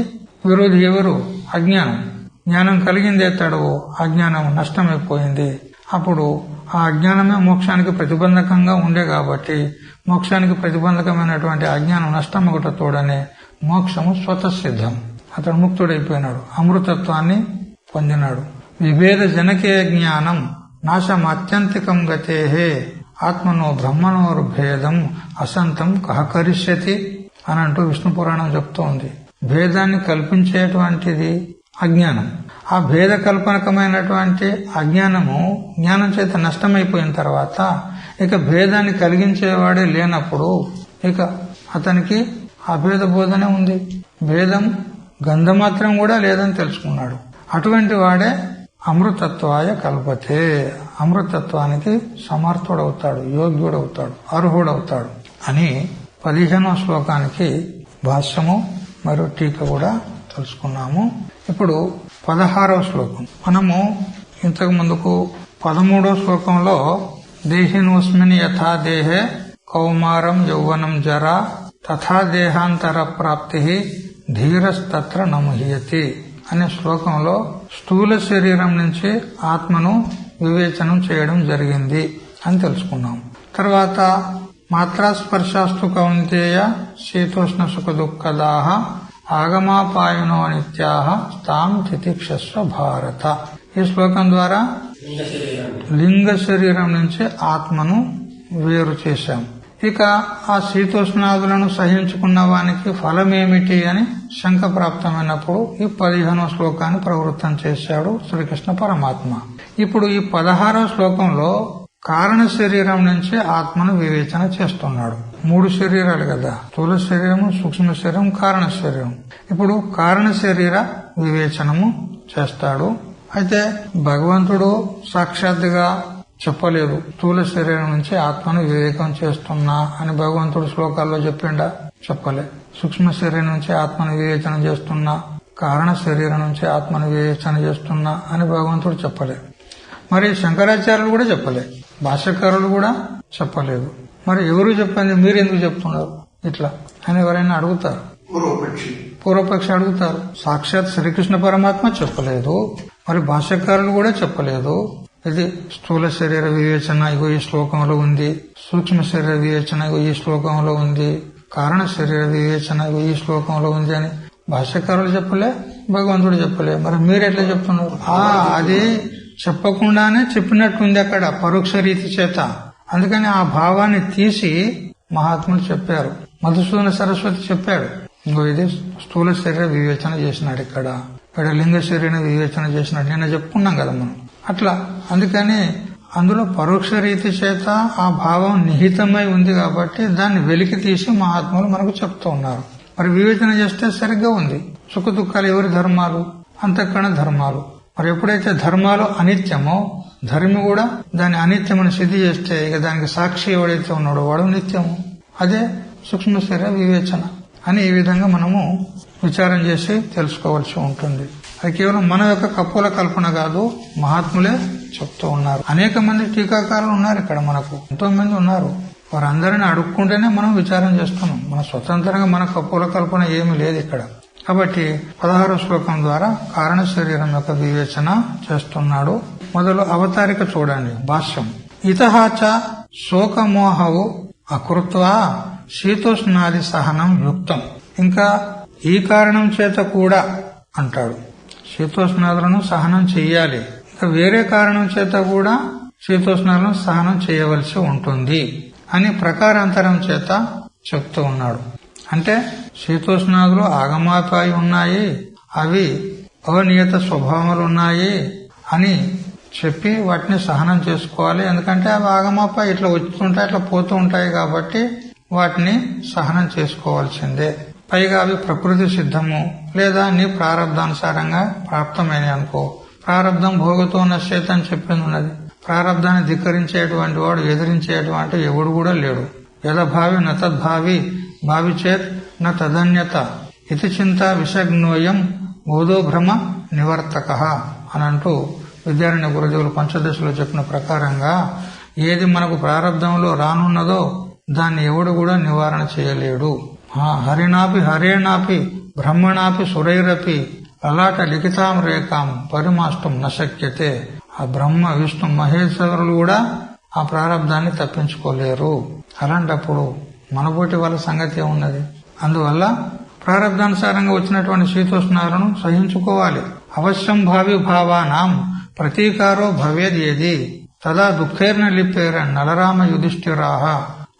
విరోధి ఎవరు? అజ్ఞానం. జ్ఞానం కలిగిందే తడవు, అజ్ఞానం నష్టమైపోయింది. అప్పుడు ఆ అజ్ఞానమే మోక్షానికి ప్రతిబంధకంగా ఉండే కాబట్టి మోక్షానికి ప్రతిబంధకమైనటువంటి అజ్ఞానం నష్టం ఒకట తోడనే మోక్షము స్వతసిద్ధం. అతడు ముక్తుడైపోయినాడు, అమృతత్వాన్ని పొందినాడు. విభేద జనకే జ్ఞానం నాశమాత్యంతికం గతేహే ఆత్మనో బ్రహ్మనోర్ భేదం అసంతం కహకరిష్యతి అని అంటూ విష్ణు పురాణం చెప్తూ ఉంది. భేదాన్ని కల్పించేటువంటిది అజ్ఞానం. ఆ భేద కల్పనకమైనటువంటి అజ్ఞానము జ్ఞానం చేత నష్టమైపోయిన తర్వాత ఇక భేదాన్ని కలిగించేవాడే లేనప్పుడు ఇక అతనికి అభేద బోధనే ఉంది. భేదం గంధమాత్రం కూడా లేదని తెలుసుకున్నాడు. అటువంటి వాడే అమృతత్వాయ కల్పతే, అమృతత్వానికి సమర్థుడవుతాడు, యోగ్యుడవుతాడు, అర్హుడవుతాడు అని 15వ శ్లోకానికి భాష్యము మరియు టీక కూడా తెలుసుకున్నాము. ఇప్పుడు 16వ శ్లోకం. మనము ఇంతకు ముందుకు 13వ శ్లోకంలో దేహినోస్మిన్ యథా దేహే కౌమారం యౌవనం జరా తథా దేహాంతర ప్రాప్తి ధీరస్తత్ర నముహ్యతి అనే శ్లోకంలో స్థూల శరీరం నుంచి ఆత్మను వివేచనం చేయడం జరిగింది అని తెలుసుకున్నాం. తర్వాత మాత్రాస్పర్శాస్తు కౌంతేయ శీతోష్ణ సుఖ దుఃఖదాహ ఆగమాపాయనో నిత్యాహ తాం తితిక్షస్వ భారత. ఈ శ్లోకం ద్వారా లింగ శరీరం నుంచి ఆత్మను వేరు చేశాం. ఇక ఆ శీతోష్ణాదులను సహించుకున్న వానికి ఫలమేమిటి అని శంక ప్రాప్తమైనప్పుడు ఈ 15వ శ్లోకాన్ని ప్రవృత్తం చేశాడు శ్రీకృష్ణ పరమాత్మ. ఇప్పుడు ఈ 16వ శ్లోకంలో కారణ శరీరం నుంచి ఆత్మను వివేచన చేస్తున్నాడు. 3 శరీరాలు కదా, స్థూల శరీరము, సూక్ష్మ శరీరం, కారణ శరీరం. ఇప్పుడు కారణ శరీర వివేచనము చేస్తాడు. అయితే భగవంతుడు సాక్షాత్తుగా చెప్పలేదు స్థూల శరీరం నుంచి ఆత్మను వివేకం చేస్తున్నా అని. భగవంతుడు శ్లోకాల్లో చెప్పిండా? చెప్పలే. సూక్ష్మ శరీరం నుంచి ఆత్మను వివేచన చేస్తున్నా, కారణ శరీరం నుంచి ఆత్మను వివేచన చేస్తున్నా అని భగవంతుడు చెప్పలే. మరి శంకరాచార్యులు కూడా చెప్పలే, భాష్యకారులు కూడా చెప్పలేదు. మరి ఎవరు చెప్పింది, మీరెందుకు చెప్తున్నారు ఇట్లా అని ఎవరైనా అడుగుతారు. పూర్వపక్షి అడుగుతారు. సాక్షాత్ శ్రీకృష్ణ పరమాత్మ చెప్పలేదు, మరి భాష్యకారులు కూడా చెప్పలేదు. ఇది స్థూల శరీర వివేచన ఇగో ఈ శ్లోకంలో ఉంది, సూక్ష్మ శరీర వివేచన ఇగో ఈ శ్లోకంలో ఉంది, కారణ శరీర వివేచన ఇగో ఈ శ్లోకంలో ఉంది అని భాష్యకారులు చెప్పలే, భగవంతుడు చెప్పలే. మరి మీరెట్లా చెప్తున్నారు? అది చెప్పకుండానే చెప్పినట్టుంది అక్కడ పరోక్ష రీతి చేత. అందుకని ఆ భావాన్ని తీసి మహాత్ములు చెప్పారు. మధుసూదన సరస్వతి చెప్పాడు, ఇంకో ఇది స్థూల శరీర వివేచన చేసినాడు, ఇక్కడ లింగ శరీర వివేచన చేసినాడు. నిన్న చెప్పుకున్నాం కదా మనం అట్లా. అందుకని అందులో పరోక్ష రీతి చేత ఆ భావం నిహితమై ఉంది కాబట్టి దాన్ని వెలికి తీసి మహాత్ములు మనకు చెప్తూ ఉన్నారు. మరి వివేచన చేస్తే సరిగ్గా ఉంది. సుఖ దుఃఖాలు ఎవరి ధర్మాలు? అంతఃకరణ ధర్మాలు. మరి ఎప్పుడైతే ధర్మాలు అనిత్యమో ధర్మి కూడా దాని అనిత్యమని సిద్ధి చేస్తే ఇక దానికి సాక్షి ఎవడైతే ఉన్నాడో వాడు నిత్యము. అదే సూక్ష్మ శరీర వివేచన అని ఈ విధంగా మనము విచారం చేసి తెలుసుకోవాల్సి ఉంటుంది. అది కేవలం మన యొక్క కప్పుల కల్పన కాదు, మహాత్ములే చెప్తూ ఉన్నారు. అనేక మంది టీకాకారులు ఉన్నారు ఇక్కడ, మనకు ఎంతో మంది ఉన్నారు. వారందరినీ అడుక్కుంటేనే మనం విచారం చేస్తున్నాం. మన స్వతంత్రంగా మన కప్పుల కల్పన ఏమీ లేదు ఇక్కడ. కాబట్టి 16వ శ్లోకం ద్వారా కారణ శరీరం యొక్క వివేచన చేస్తున్నాడు. మొదలు అవతారిక చూడండి, భాష్యం. ఇతహాచ శోకమోహవు అకృత్వా శీతోష్ణాది సహనం యుక్తం. ఇంకా ఈ కారణం చేత కూడా అంటాడు, శీతోష్ణాదులను సహనం చెయ్యాలి. ఇంకా వేరే కారణం చేత కూడా శీతోష్ణాలను సహనం చేయవలసి ఉంటుంది అని ప్రకారాంతరం చేత చెప్తూ ఉన్నాడు. అంటే శీతోష్ణాదులు ఆగమాపాయి ఉన్నాయి, అవి అనియత స్వభావాలున్నాయి అని చెప్పి వాటిని సహనం చేసుకోవాలి. ఎందుకంటే అవి ఆగమప్ప ఇట్లా వస్తుంటాయి, ఇట్లా పోతూ ఉంటాయి కాబట్టి వాటిని సహనం చేసుకోవాల్సిందే. పైగా అవి ప్రకృతి సిద్ధము లేదా నీ ప్రారంధానుసారంగా ప్రాప్తమైన అనుకో. ప్రారంధం భోగతో నశ్చేత అని చెప్పింది ఉన్నది. ప్రారంధాన్ని ధిక్కరించేటువంటి వాడు, ఎదిరించేటువంటి ఎవడు కూడా లేడు. యథభావి నతద్భావి భావిచేత్ న తదన్యత ఇతి చింత విషగ్నోయం బోధో భ్రమ నివర్తక అని అంటూ విద్యారణ్య గురుదేవులు పంచదశలో చెప్పిన ప్రకారంగా ఏది మనకు ప్రారంధంలో రానున్నదో దాన్ని ఎవడు కూడా నివారణ చేయలేడు. హరినాపి హరేనాపి బ్రహ్మణాపి సురైరపి లలాట లిఖితాం రేఖాం పరిమాష్టం నశక్యతే. ఆ బ్రహ్మ విష్ణు మహేశ్వరులు కూడా ఆ ప్రారంధాన్ని తప్పించుకోలేరు. అలాంటప్పుడు మనబోటి వాళ్ళ సంగతి ఏమున్నది? అందువల్ల ప్రారంధానుసారంగా వచ్చినటువంటి శీతోష్ణాలను సహించుకోవాలి. అవశ్యం భావి భావానాం ప్రతీకారో భవేదేది తదా దుఃఖేర్న లిప్పేర నలరామ యుధిష్ఠిరాహ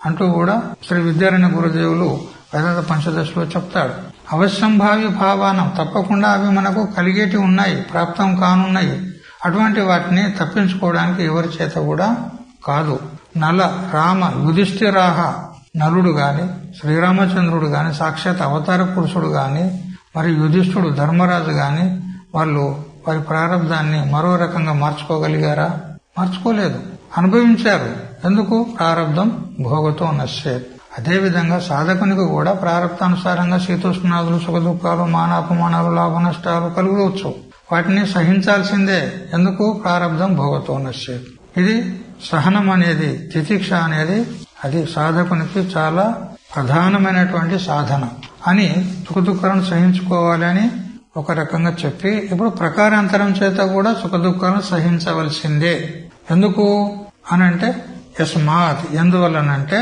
అంటూ కూడా శ్రీ విద్యారణ్య గురుదేవులు వేదాంత పంచదశలో చెప్తాడు. అవశ్యం భావి భావానం తప్పకుండా అవి మనకు కలిగేటి ఉన్నాయి, ప్రాప్తం కానున్నాయి. అటువంటి వాటిని తప్పించుకోవడానికి ఎవరి చేత కూడా కాదు. నల రామ యుధిష్ఠిరాహ నలుడు గాని, శ్రీరామచంద్రుడు గాని, సాక్షాత్ అవతార పురుషుడు గాని, మరి యుధిష్ఠుడు ధర్మరాజు గాని వాళ్ళు వారి ప్రారంధాన్ని మరో రకంగా మార్చుకోగలిగారా? మార్చుకోలేదు, అనుభవించారు. ఎందుకు? ప్రారంధం భోగతో నశ్చేత్. అదేవిధంగా సాధకునికి కూడా ప్రారంధానుసారంగా శీతోష్ణాదులు, సుఖ దుఃఖాలు, మానాపమానాలు, లాభ నష్టాలు కలుగవచ్చు. వాటిని సహించాల్సిందే. ఎందుకు? ప్రారంధం భోగతో నశ్చేత్. ఇది సహనం అనేది, తితిక్ష అనేది అది సాధకునికి చాలా ప్రధానమైనటువంటి సాధన అని సుఖ దుఃఖాలను సహించుకోవాలి అని ఒక రకంగా చెప్పి, ఇప్పుడు ప్రకారాంతరం చేత కూడా సుఖ దుఃఖాలను సహించవలసిందే. ఎందుకు అనంటే యస్మాత్ ఎందువల్లనంటే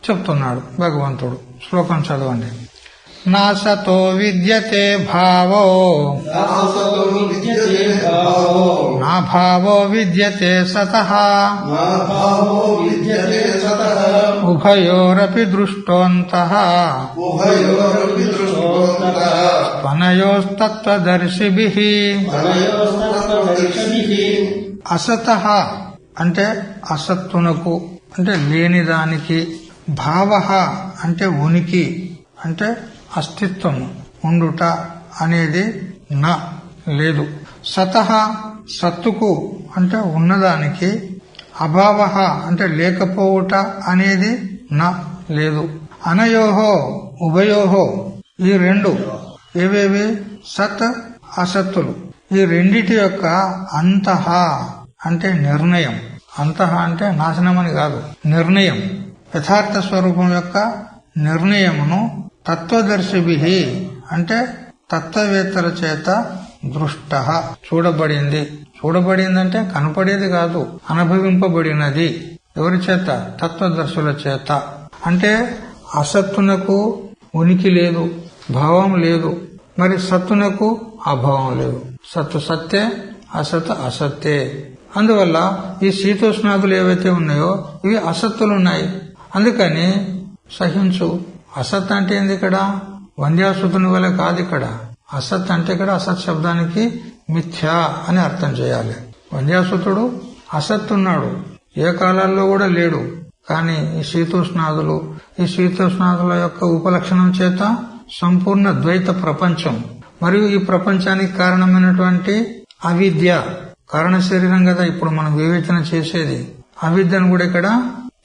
చెప్తున్నాడు భగవంతుడు. శ్లోకం చదవండి. నాసతో విద్యతే భావో నా భావో విద్యతే సతః ఉభయోరపి దృష్టోంతః త్వనయోస్తత్వదర్శిభిః. అసతః అంటే అసత్తునకు అంటే లేనిదానికి, భావః అంటే ఉనికి అంటే అస్తిత్వం ఉండుట అనేది నా లేదు. సతః సత్తుకు అంటే ఉన్నదానికి, అభావః అంటే లేకపోవుట అనేది నా లేదు. అనయోహో ఉభయోహో ఈ రెండు ఏవేవి? సత్ అసత్తులు. ఈ రెండిటి యొక్క అంతః అంటే నిర్ణయం. అంతః అంటే నాశనం అని కాదు, నిర్ణయం. యథార్థ స్వరూపం యొక్క నిర్ణయమును తత్వదర్శిభిః అంటే తత్వవేత్తల చేత దృష్ట చూడబడింది. చూడబడిందంటే కనపడేది కాదు, అనుభవింపబడినది. ఎవరి చేత? తత్వదర్శుల చేత. అంటే అసత్తునకు ఉనికి లేదు, భావం లేదు. మరి సత్తునకు అభావం లేదు. సత్తు సత్తే, అసత్ అసత్తే. అందువల్ల ఈ శీతోష్ణాదులు ఏవైతే ఉన్నాయో ఇవి అసత్తులున్నాయి. అందుకని సహించు. అసత్ అంటే ఏంది? ఇక్కడ వంద్యాసుతుని వల్ల కాదు. ఇక్కడ అసత్ అంటే ఇక్కడ అసత్ శబ్దానికి మిథ్యా అని అర్థం చేయాలి. వంద్యాసుతుడు అసత్తున్నాడు, ఏ కాలాల్లో కూడా లేడు. కానీ ఈ శీతోష్ణాదులు, ఈ శీతోష్ణాదుల యొక్క ఉపలక్షణం చేత సంపూర్ణ ద్వైత ప్రపంచం మరియు ఈ ప్రపంచానికి కారణమైనటువంటి అవిద్య, కారణ శరీరం కదా ఇప్పుడు మనం వివేచన చేసేది, అవిద్యను కూడా ఇక్కడ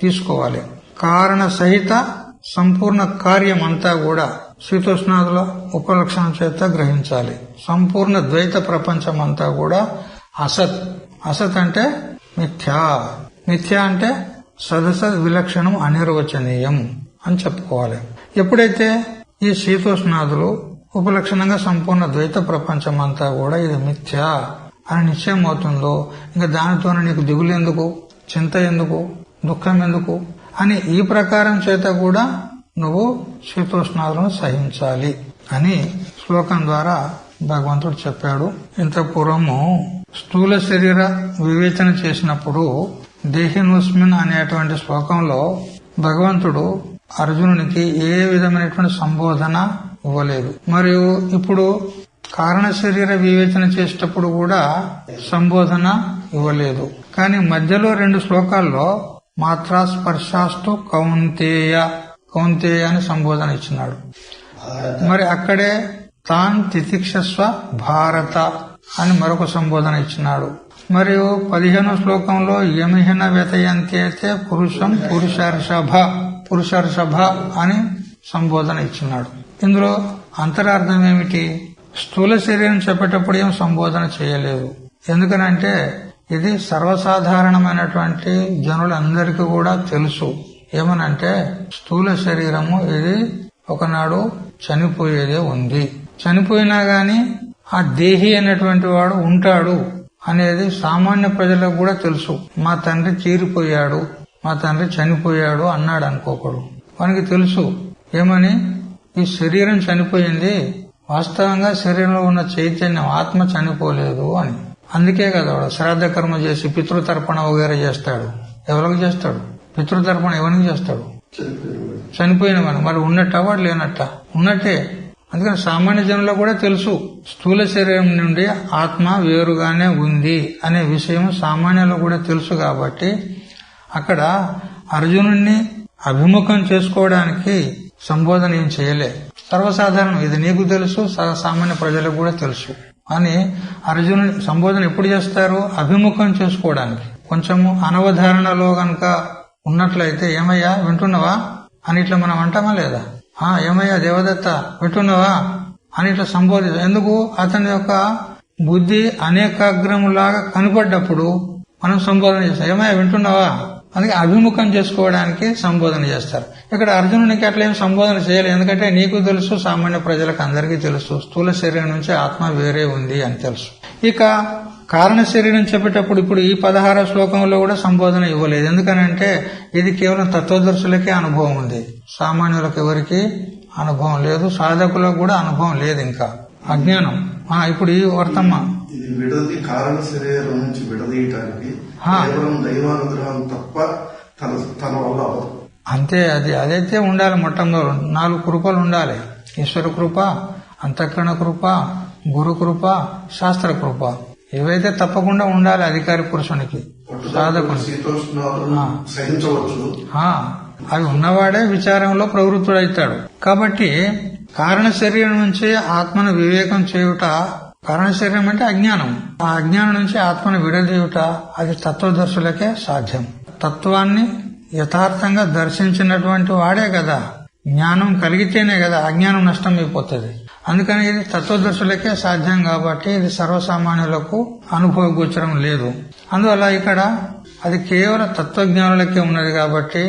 తీసుకోవాలి. కారణ సహిత సంపూర్ణ కార్యం అంతా కూడా శీతోష్ణాదుల ఉపలక్షణం చేత గ్రహించాలి. సంపూర్ణ ద్వైత ప్రపంచం అంతా కూడా అసత్. అసత్ అంటే మిథ్యా. మిథ్యా అంటే సదసద్ విలక్షణం అనిర్వచనీయం అని చెప్పుకోవాలి. ఎప్పుడైతే ఈ శీతోష్ణాదులు ఉపలక్షణంగా సంపూర్ణ ద్వైత ప్రపంచం అంతా కూడా ఇది మిథ్యా అని నిశ్చయం అవుతుందో ఇంకా దానితోనే నీకు దిగులు ఎందుకు, చింత ఎందుకు, దుఃఖం ఎందుకు అని ఈ ప్రకారం చేత కూడా నువ్వు శీతోష్ణాదులను సహించాలి అని శ్లోకం ద్వారా భగవంతుడు చెప్పాడు. ఇంత పూర్వము స్థూల శరీర వివేచన చేసినప్పుడు దేహినోస్మిన్ అనేటువంటి శ్లోకంలో భగవంతుడు అర్జునునికి ఏ విధమైనటువంటి సంబోధన ఇవ్వలేదు. మరియు ఇప్పుడు కారణ శరీర వివేచన చేసేటప్పుడు కూడా సంబోధన ఇవ్వలేదు. కానీ మధ్యలో 2 శ్లోకాల్లో మాత్రా స్పర్శాస్తు కౌంతేయ అని సంబోధన ఇచ్చినాడు. మరి అక్కడే తాన్ తితిక్షస్వ భారత అని మరొక సంబోధన ఇచ్చినాడు. మరియు 15వ శ్లోకంలో యమిహన వ్యతయంతే పురుషం పురుషర్షభ అని సంబోధన ఇచ్చినాడు. ఇందులో అంతరార్థం ఏమిటి? స్థూల శరీరం చెప్పేటప్పుడు ఏం సంబోధన చేయలేదు. ఎందుకనంటే ఇది సర్వసాధారణమైనటువంటి జనులందరికీ కూడా తెలుసు. ఏమనంటే స్థూల శరీరము ఇది ఒకనాడు చనిపోయేదే ఉంది. చనిపోయినా గాని ఆ దేహి అనేటువంటి వాడు ఉంటాడు అనేది సామాన్య ప్రజలకు కూడా తెలుసు. మా తండ్రి చీరిపోయాడు, మా తండ్రి చనిపోయాడు అన్నాడు అనుకోకూడదు. మనకి తెలుసు ఏమని, ఈ శరీరం చనిపోయింది, వాస్తవంగా శరీరంలో ఉన్న చైతన్యం ఆత్మ చనిపోలేదు అని. అందుకే కదా వాడు శ్రాద్ధ కర్మ చేసి పితృతర్పణ వగేరే చేస్తాడు. ఎవరికి చేస్తాడు? పితృతర్పణ ఎవరికి చేస్తాడు? చనిపోయిన వాడు. మరి ఉన్నట్ట వాడు లేనట్ట? ఉన్నట్టే. అందుకని సామాన్య జనులకు కూడా తెలుసు స్థూల శరీరం నుండి ఆత్మ వేరుగానే ఉంది అనే విషయం సామాన్యులకు కూడా తెలుసు. కాబట్టి అక్కడ అర్జునుడిని అభిముఖం చేసుకోవడానికి సంబోధన ఏం చేయలే. సర్వసాధారణం, ఇది నీకు తెలుసు, సామాన్య ప్రజలకు కూడా తెలుసు అని అర్జునుడి సంబోధన ఎప్పుడు చేస్తారు? అభిముఖం చేసుకోవడానికి. కొంచెము అనవధారణలో గనక ఉన్నట్లయితే ఏమయ్యా వింటున్నావా అని ఇట్లా మనం అంటామా లేదా? ఏమయ్యా దేవదత్త వింటున్నావా అని ఇట్లా సంబోధి. ఎందుకు? అతని యొక్క బుద్ధి అనేకాగ్రములాగా కనపడ్డప్పుడు మనం సంబోధన చేస్తాం. ఏమయ్యా వింటున్నావా? అందుకే అభిముఖం చేసుకోవడానికి సంబోధన చేస్తారు. ఇక్కడ అర్జునునికి అట్లా ఏం సంబోధన చేయలేదు. ఎందుకంటే నీకు తెలుసు, సామాన్య ప్రజలకు అందరికీ తెలుసు, స్థూల శరీరం నుంచి ఆత్మ వేరే ఉంది అని తెలుసు. ఇక కారణ శరీరం చెప్పేటప్పుడు ఇప్పుడు ఈ 16వ శ్లోకంలో కూడా సంబోధన ఇవ్వలేదు. ఎందుకనంటే ఇది కేవలం తత్వదర్శులకే అనుభవం ఉంది, సామాన్యులకు ఎవరికి అనుభవం లేదు, సాధకులకు కూడా అనుభవం లేదు. ఇంకా అజ్ఞానం. ఇప్పుడు ఈ వర్తమ్మ విడది కారణ శరీరం నుంచి విడదీయటానికి కేవలం దైవానుగ్రహం తప్ప తన వల్ల అవ్వదు. అంతే. అదైతే ఉండాలి. మొట్టమొదటి 4 కృపలు ఉండాలి. ఈశ్వర కృప, అంతఃకరణ కృప, గురు కృప, శాస్త్ర కృప. ఇవైతే తప్పకుండా ఉండాలి అధికారి పురుషునికి, సాధకునికి. అవి ఉన్నవాడే విచారంలో ప్రవృత్తుడైతాడు. కాబట్టి కారణ శరీరం నుంచి ఆత్మను వివేకం చేయుట, కారణ శరీరం అంటే అజ్ఞానం, ఆ అజ్ఞానం నుంచి ఆత్మను విడదీయుట అది తత్వదర్శులకే సాధ్యం. తత్వాన్ని యథార్థంగా దర్శించినటువంటి వాడే కదా, జ్ఞానం కలిగితేనే కదా అజ్ఞానం నష్టం అయిపోతుంది. అందుకని ఇది తత్వదర్శులకే సాధ్యం కాబట్టి ఇది సర్వసామాన్యులకు అనుభవ గోచరం లేదు. అందువల్ల ఇక్కడ అది కేవలం తత్వజ్ఞానులకే ఉన్నది కాబట్టి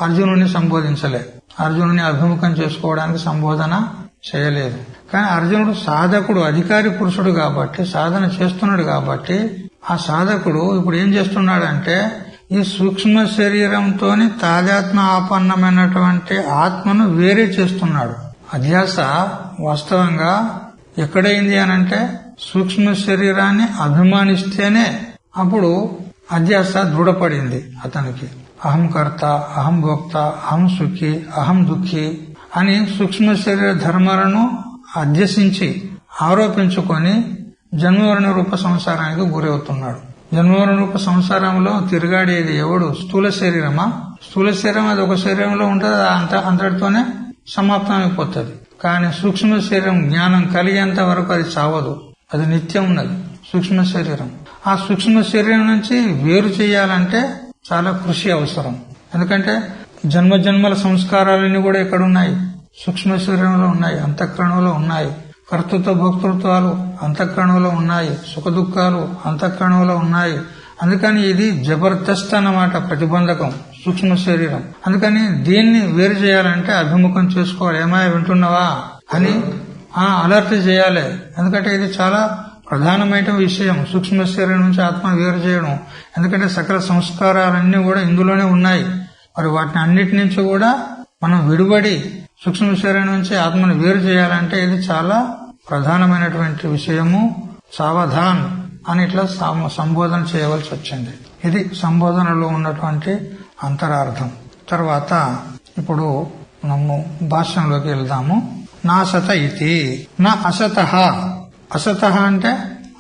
అర్జునుడిని సంబోధించలే, అర్జునుడిని అభిముఖం చేసుకోవడానికి సంబోధన చేయలేదు. కానీ అర్జునుడు సాధకుడు, అధికారి పురుషుడు కాబట్టి, సాధన చేస్తున్నాడు కాబట్టి ఆ సాధకుడు ఇప్పుడు ఏం చేస్తున్నాడంటే ఈ సూక్ష్మ శరీరంతో తాదాత్మ ఆపన్నమైనటువంటి ఆత్మను వేరే చేస్తున్నాడు. అధ్యాస వాస్తవంగా ఎక్కడైంది అనంటే సూక్ష్మ శరీరాన్ని అభిమానిస్తేనే అప్పుడు అధ్యాస దృఢపడింది అతనికి. అహం కర్త, అహం భోక్త, అహం సుఖి, అహం దుఃఖి అని సూక్ష్మ శరీర ధర్మాలను అధ్యసించి ఆరోపించుకొని జన్మవరణ రూప సంసారానికి గురవుతున్నాడు. జన్మవరణ రూప సంసారంలో తిరగాడేది ఎవడు? స్థూల శరీరమా? స్థూల శరీరం అది ఒక శరీరంలో ఉంటుంది, అంతటితోనే సమాప్తం అయిపోతుంది. కానీ సూక్ష్మ శరీరం జ్ఞానం కలిగేంత వరకు అది చావదు, అది నిత్యం ఉన్నది సూక్ష్మ శరీరం. ఆ సూక్ష్మ శరీరం నుంచి వేరు చేయాలంటే చాలా కృషి అవసరం. ఎందుకంటే జన్మజన్మల సంస్కారాలన్నీ కూడా ఎక్కడున్నాయి? సూక్ష్మ శరీరంలో ఉన్నాయి, అంతఃకరణంలో ఉన్నాయి. కర్తృత్వ భోక్తృత్వాలు అంతఃకరణంలో ఉన్నాయి, సుఖ దుఃఖాలు అంతఃకరణంలో ఉన్నాయి. అందుకని ఇది జబర్దస్త్ అన్నమాట, ప్రతిబంధకం సూక్ష్మ శరీరం. అందుకని దీన్ని వేరు చేయాలంటే అభిముఖం చేసుకోవాలి. ఏమాయ వింటున్నావా అని అలర్ట్ చేయాలి. ఎందుకంటే ఇది చాలా ప్రధానమైన విషయం, సూక్ష్మ శరీరం నుంచి ఆత్మ వేరు చేయడం. ఎందుకంటే సకల సంస్కారాలన్నీ కూడా ఇందులోనే ఉన్నాయి. మరి వాటిని అన్నిటి నుంచి కూడా మనం విడిపడి సూక్ష్మ శరీరం నుంచి ఆత్మను వేరు చేయాలంటే ఇది చాలా ప్రధానమైనటువంటి విషయము. సావధాన్ అని ఇట్లా సంబోధన చేయవలసి వచ్చింది. ఇది సంబోధనలో ఉన్నటువంటి అంతరార్థం. తర్వాత ఇప్పుడు మనము భాష్యంలోకి వెళ్దాము. నా సత ఇతి నా అసత అసత అంటే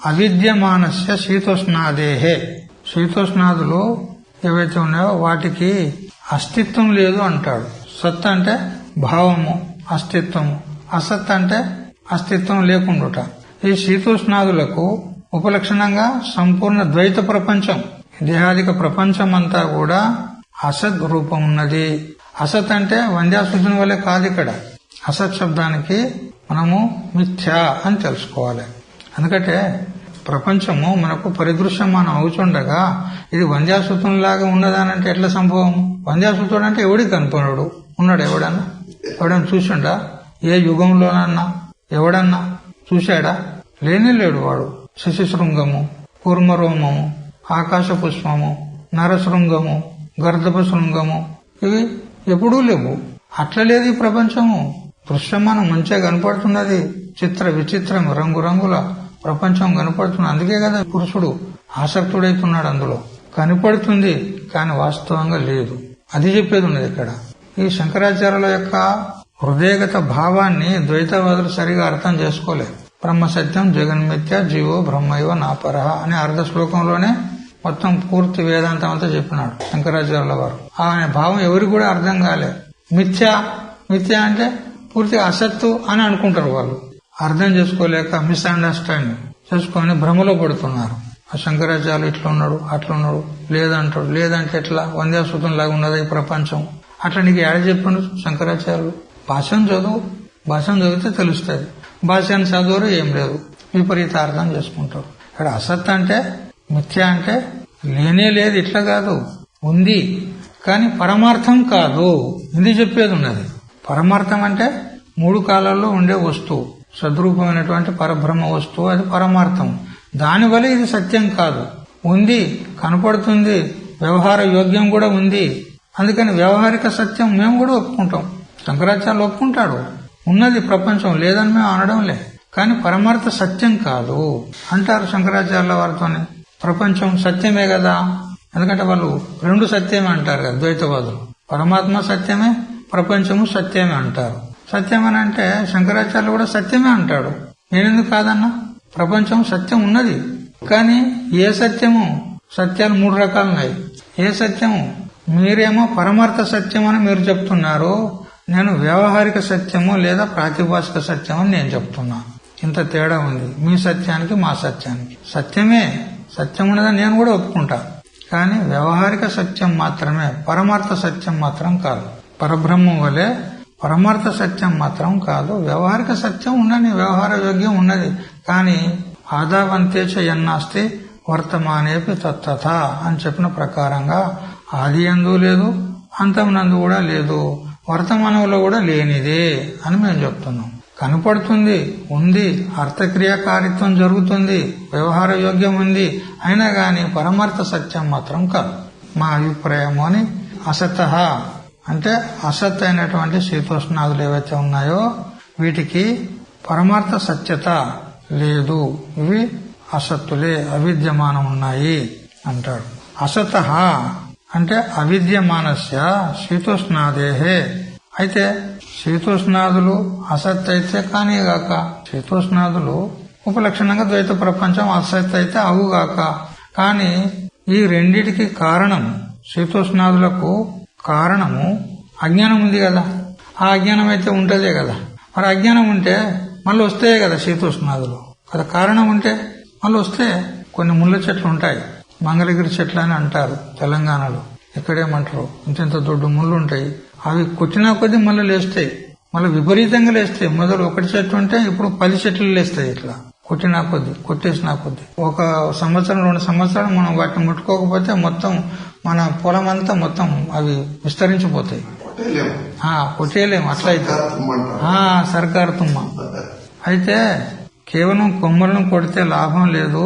అవిద్యమానస్య శీతోష్ణాదేహే. శీతోష్ణాదులు ఏవైతే ఉన్నాయో వాటికి అస్తిత్వం లేదు అంటాడు. సత్ అంటే భావము, అస్తిత్వము. అసత్ అంటే అస్తిత్వం లేకుండుట. ఈ శీతోష్ణాదులకు ఉపలక్షణంగా సంపూర్ణ ద్వైత ప్రపంచం, దేహాదిక ప్రపంచం అంతా కూడా అసత్ రూపం ఉన్నది. అసత్ అంటే వంద్యాసూచన వల్లే కాదు. ఇక్కడ అసత్ శబ్దానికి మనము మిథ్యా అని తెలుసుకోవాలి. ఎందుకంటే ప్రపంచము మనకు పరిదృశ్యమానం అవుతుండగా ఇది వంద్యాసూతంలాగా ఉన్నదానంటే ఎట్లా సంభవం? వంద్యాసూతుడు అంటే ఎవడికి కనపడడు ఉన్నాడు? ఎవడన్నా చూసిండా? ఏ యుగంలోనన్నా ఎవడన్నా చూశాడా? లేనే లేడు. వాడు శశిశృంగము, కూర్మరోమము, ఆకాశ పుష్పము, నరశృంగము, గర్దభ శృంగము ఇవి ఎప్పుడూ లేవు. అట్లా లేదు ఈ ప్రపంచము. దృశ్యమానం మంచిగా కనపడుతున్నది. చిత్ర విచిత్రం రంగురంగుల ప్రపంచం కనపడుతుంది. అందుకే కదా పురుషుడు ఆసక్తుడైతున్నాడు. అందులో కనపడుతుంది కానీ వాస్తవంగా లేదు. అది చెప్పేది ఉన్నది ఇక్కడ. ఈ శంకరాచార్యుల యొక్క హృదయగత భావాన్ని ద్వైతవాదులు సరిగా అర్థం చేసుకోలేదు. బ్రహ్మ సత్యం జగన్మిథ్య జీవో బ్రహ్మైవ నాపరహ అనే అర్ధ శ్లోకంలోనే మొత్తం పూర్తి వేదాంతం అంతా చెప్పినాడు శంకరాచార్యుల వారు. ఆయన భావం ఎవరికి కూడా అర్థం కాలేదు. మిథ్య అంటే పూర్తిగా అసత్తు అని అనుకుంటారు వాళ్ళు. అర్థం చేసుకోలేక మిస్అండర్స్టాండింగ్ చేసుకొని భ్రమలో పడుతున్నారు. ఆ శంకరాచార్యులు ఇట్లా ఉన్నాడు, అట్లా ఉన్నాడు, లేదంటాడు. లేదంటే ఎట్లా? వంద్యాసూతం లాగా ఉన్నది ఈ ప్రపంచం. అట్లా నీకు ఏడ చెప్పండు శంకరాచార్యులు? భాషను చదివితే తెలుస్తుంది. భాషను చదువురు ఏం లేదు, విపరీతార్థం చేసుకుంటారు. ఇక్కడ అసత్ అంటే మిథ్య అంటే లేనే లేదు, ఇట్లా కాదు, ఉంది కానీ పరమార్థం కాదు. ఇది చెప్పేది ఉన్నది. పరమార్థం అంటే 3 కాలాల్లో ఉండే వస్తువు, సద్రూపమైనటువంటి పరబ్రహ్మ వస్తువు, అది పరమార్థం. దానివల్ల ఇది సత్యం కాదు. ఉంది, కనపడుతుంది, వ్యవహార యోగ్యం కూడా ఉంది. అందుకని వ్యవహారిక సత్యం మేము కూడా ఒప్పుకుంటాం. శంకరాచార్యులు ఒప్పుకుంటాడు, ఉన్నది ప్రపంచం, లేదని మేము అనడంలే. కానీ పరమార్థ సత్యం కాదు అంటారు శంకరాచార్యుల వారితోనే. ప్రపంచం సత్యమే కదా, ఎందుకంటే వాళ్ళు 2 సత్యమే అంటారు కదా ద్వైతవాదులు. పరమాత్మ సత్యమే, ప్రపంచము సత్యమే అంటారు. సత్యమని అంటే శంకరాచార్యులు కూడా సత్యమే అంటాడు. నేనెందుకు కాదన్నా? ప్రపంచం సత్యం ఉన్నది. కానీ ఏ సత్యము? సత్యాలు 3 రకాలున్నాయి. ఏ సత్యము? మీరేమో పరమార్థ సత్యం అని మీరు చెప్తున్నారు, నేను వ్యవహారిక సత్యము లేదా ప్రాతిభాషిక సత్యం అని నేను చెప్తున్నా. ఇంత తేడా ఉంది మీ సత్యానికి మా సత్యానికి. సత్యమే, సత్యం ఉన్నదని నేను కూడా ఒప్పుకుంటా. కానీ వ్యవహారిక సత్యం మాత్రమే, పరమార్థ సత్యం మాత్రం కాదు. పరబ్రహ్మం వలె పరమార్థ సత్యం మాత్రం కాదు. వ్యవహారిక సత్యం ఉన్నది, వ్యవహార యోగ్యం ఉన్నది. కానీ ఆదావంతేచ యన్నాస్తి వర్తమానేపి తత్తథ అని చెప్పిన ప్రకారంగా ఆది యందు లేదు, అంతం నందు కూడా లేదు, వర్తమానంలో కూడా లేనిదే అని మేము చెప్తున్నాం. కనపడుతుంది, ఉంది, అర్థక్రియాకారిత్వం జరుగుతుంది, వ్యవహార యోగ్యం ఉంది, అయినా గాని పరమార్థ సత్యం మాత్రం కాదు మా అభిప్రాయము అని. అసత అంటే అసత్ అయినటువంటి శీతోష్ణాదులు ఏవైతే ఉన్నాయో వీటికి పరమార్థ సత్యత లేదు, ఇవి అసత్తులే, అవిద్యమానం ఉన్నాయి అంటాడు. అసత అంటే అవిద్యమానస్య శీతోష్ణాదేహే. అయితే శీతోష్ణాదులు అసత్ అయితే కానీగాక, శీతోష్ణాదులు ఉపలక్షణంగా ద్వైత ప్రపంచం అసత్ అయితే అవుగాక. కానీ ఈ రెండిటికి కారణం, శీతోష్ణాదులకు కారణము అజ్ఞానం ఉంది కదా. ఆ అజ్ఞానం అయితే ఉంటదే కదా. మరి అజ్ఞానం ఉంటే మళ్ళీ వస్తాయే కదా శీతోష్ణాదులు కదా. కారణం ఉంటే మళ్ళీ వస్తే కొన్ని ముళ్ళ చెట్లు ఉంటాయి, మంగళగిరి చెట్లు అని అంటారు తెలంగాణలో. ఇక్కడేమంటారు, ఇంత దొడ్డు ముళ్ళు ఉంటాయి, అవి కొట్టినా కొద్దీ మళ్ళీ లేస్తాయి, మళ్ళీ విపరీతంగా లేస్తాయి. మొదలు 1 చెట్టు ఉంటే ఇప్పుడు 10 చెట్లు లేస్తాయి. ఇట్లా కొట్టినా కొద్దీ, కొట్టేసినా కొద్దీ 1 సంవత్సరం 2 సంవత్సరాలు మనం వాటిని ముట్టుకోకపోతే మొత్తం మన పొలం అంతా మొత్తం అవి విస్తరించిపోతాయి. కొట్టేయలేము. అట్లా అయితే సర్కారు తుమ్మ. అయితే కేవలం కొమ్మలను కొడితే లాభం లేదు,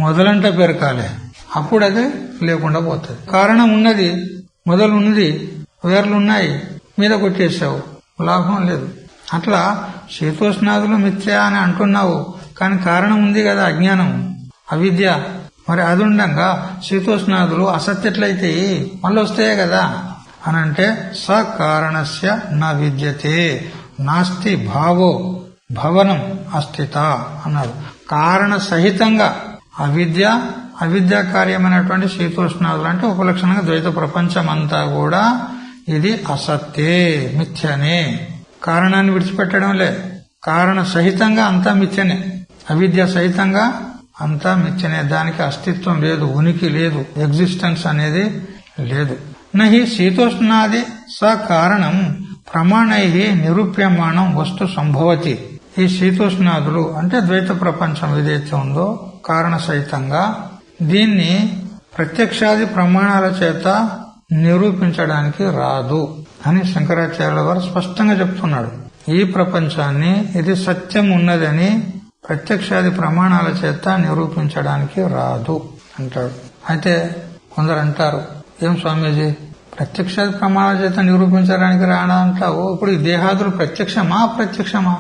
మొదలంట పెరకాలి, అప్పుడు అది లేకుండా పోతుంది. కారణం ఉన్నది, మొదలు ఉన్నది, వేర్లున్నాయి, మీద కొట్టేసావు, లాభం లేదు. అట్లా శీతోష్ణాదులు మిథ్య అని అంటున్నావు, కానీ కారణం ఉంది కదా, అజ్ఞానం, అవిద్య. మరి అది ఉండగా శీతోష్ణాదులు అసత్యట్లయితే మళ్ళీ వస్తాయే కదా అనంటే సకారణస్య న విద్యతే నాస్తి భావో భవనం అస్థిత అన్నాడు. కారణ సహితంగా అవిద్యా కార్యమైనటువంటి శీతోష్ణాదులు అంటే ఉపలక్షణంగా ద్వైత ప్రపంచం అంతా కూడా ఇది అసత్యే, మిథ్యనే. కారణాన్ని విడిచిపెట్టడంలే, కారణ సహితంగా అంతా మిథ్యనే, అవిద్య సహితంగా అంతా మిథ్యనే. దానికి అస్తిత్వం లేదు, ఉనికి లేదు, ఎగ్జిస్టెన్స్ అనేది లేదు. నహి శీతోష్ణాది సకారణం ప్రమాణై నిరూప్యమానం వస్తు సంభవతి. ఈ శీతోష్ణాదులు అంటే ద్వైత ప్రపంచం ఏదైతే ఉందో కారణ సహితంగా దీన్ని ప్రత్యక్షాది ప్రమాణాల చేత నిరూపించడానికి రాదు అని శంకరాచార్యుల వారు స్పష్టంగా చెప్తున్నాడు. ఈ ప్రపంచాన్ని ఇది సత్యం ఉన్నదని ప్రత్యక్షాది ప్రమాణాల చేత నిరూపించడానికి రాదు అంటాడు. అయితే కొందరు అంటారు, ఏం స్వామీజీ ప్రత్యక్షాది ప్రమాణాల చేత నిరూపించడానికి రాడా అంటావు, ఇప్పుడు ఈ దేహాదులు ప్రత్యక్షమా అప్రత్యక్షమా?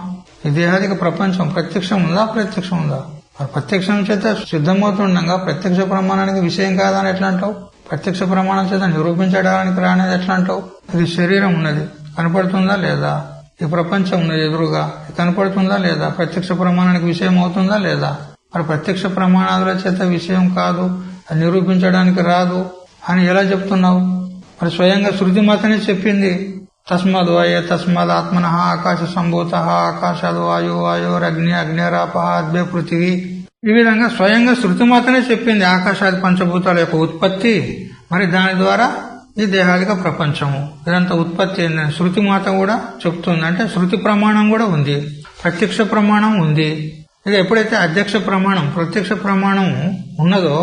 ఈ దేహాదిక ప్రపంచం ప్రత్యక్షం ఉందా అప్రత్యక్షం ఉందా? మరి ప్రత్యక్షం చేత సిద్ధమవుతుండగా ప్రత్యక్ష ప్రమాణానికి విషయం కాదని ఎట్లా అంటావు? ప్రత్యక్ష ప్రమాణం చేత నిరూపించడానికి రానేది ఎట్లా అంటావు? ఇది శరీరం ఉన్నది, కనపడుతుందా లేదా? ఈ ప్రపంచం ఉన్నది ఎదురుగా, కనపడుతుందా లేదా? ప్రత్యక్ష ప్రమాణానికి విషయం అవుతుందా లేదా? మరి ప్రత్యక్ష ప్రమాణాల చేత విషయం కాదు, అది నిరూపించడానికి రాదు అని ఎలా చెప్తున్నావు? మరి స్వయంగా శృతి మాత్రమే చెప్పింది, తస్మద్వాయ తస్మదాత్మన ఆకాశ సంభూత ఆకాశాద్ వాయు వాయురగ్ని అగ్నిరాప అద్భే పృథివీ. ఈ విధంగా స్వయంగా శృతి మాత్రమే చెప్పింది ఆకాశాది పంచభూతాల యొక్క ఉత్పత్తి. మరి దాని ద్వారా ఈ దేహాదిక ప్రపంచము ఇదంతా ఉత్పత్తి అయిందని శృతి మాత కూడా చెప్తుంది. అంటే శృతి ప్రమాణం కూడా ఉంది, ప్రత్యక్ష ప్రమాణం ఉంది. ఇక ఎప్పుడైతే అధ్యక్ష ప్రమాణం ప్రత్యక్ష ప్రమాణం ఉన్నదో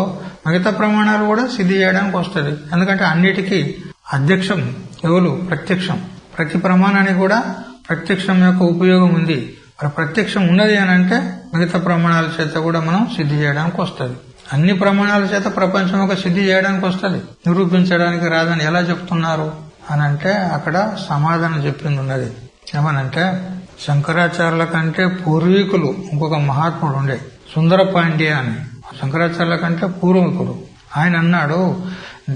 మిగతా ప్రమాణాలు కూడా సిద్ధి చేయడానికి వస్తుంది. ఎందుకంటే అన్నిటికీ అధ్యక్షం ఎవరు? ప్రత్యక్షం. ప్రతి ప్రమాణానికి కూడా ప్రత్యక్షం యొక్క ఉపయోగం ఉంది. మరి ప్రత్యక్షం ఉన్నది అని అంటే మిగతా ప్రమాణాల చేత కూడా మనం సిద్ధి చేయడానికి వస్తుంది. అన్ని ప్రమాణాల చేత ప్రపంచం యొక్క సిద్ధి చేయడానికి వస్తుంది, నిరూపించడానికి రాదని ఎలా చెప్తున్నారు అని అంటే అక్కడ సమాధానం చెప్పింది ఉన్నది. ఏమనంటే శంకరాచార్యుల కంటే పూర్వీకులు ఇంకొక మహాత్ముడు ఉండే, సుందర పాండ్య అని. శంకరాచార్యుల కంటే పూర్వీకుడు. ఆయన అన్నాడు,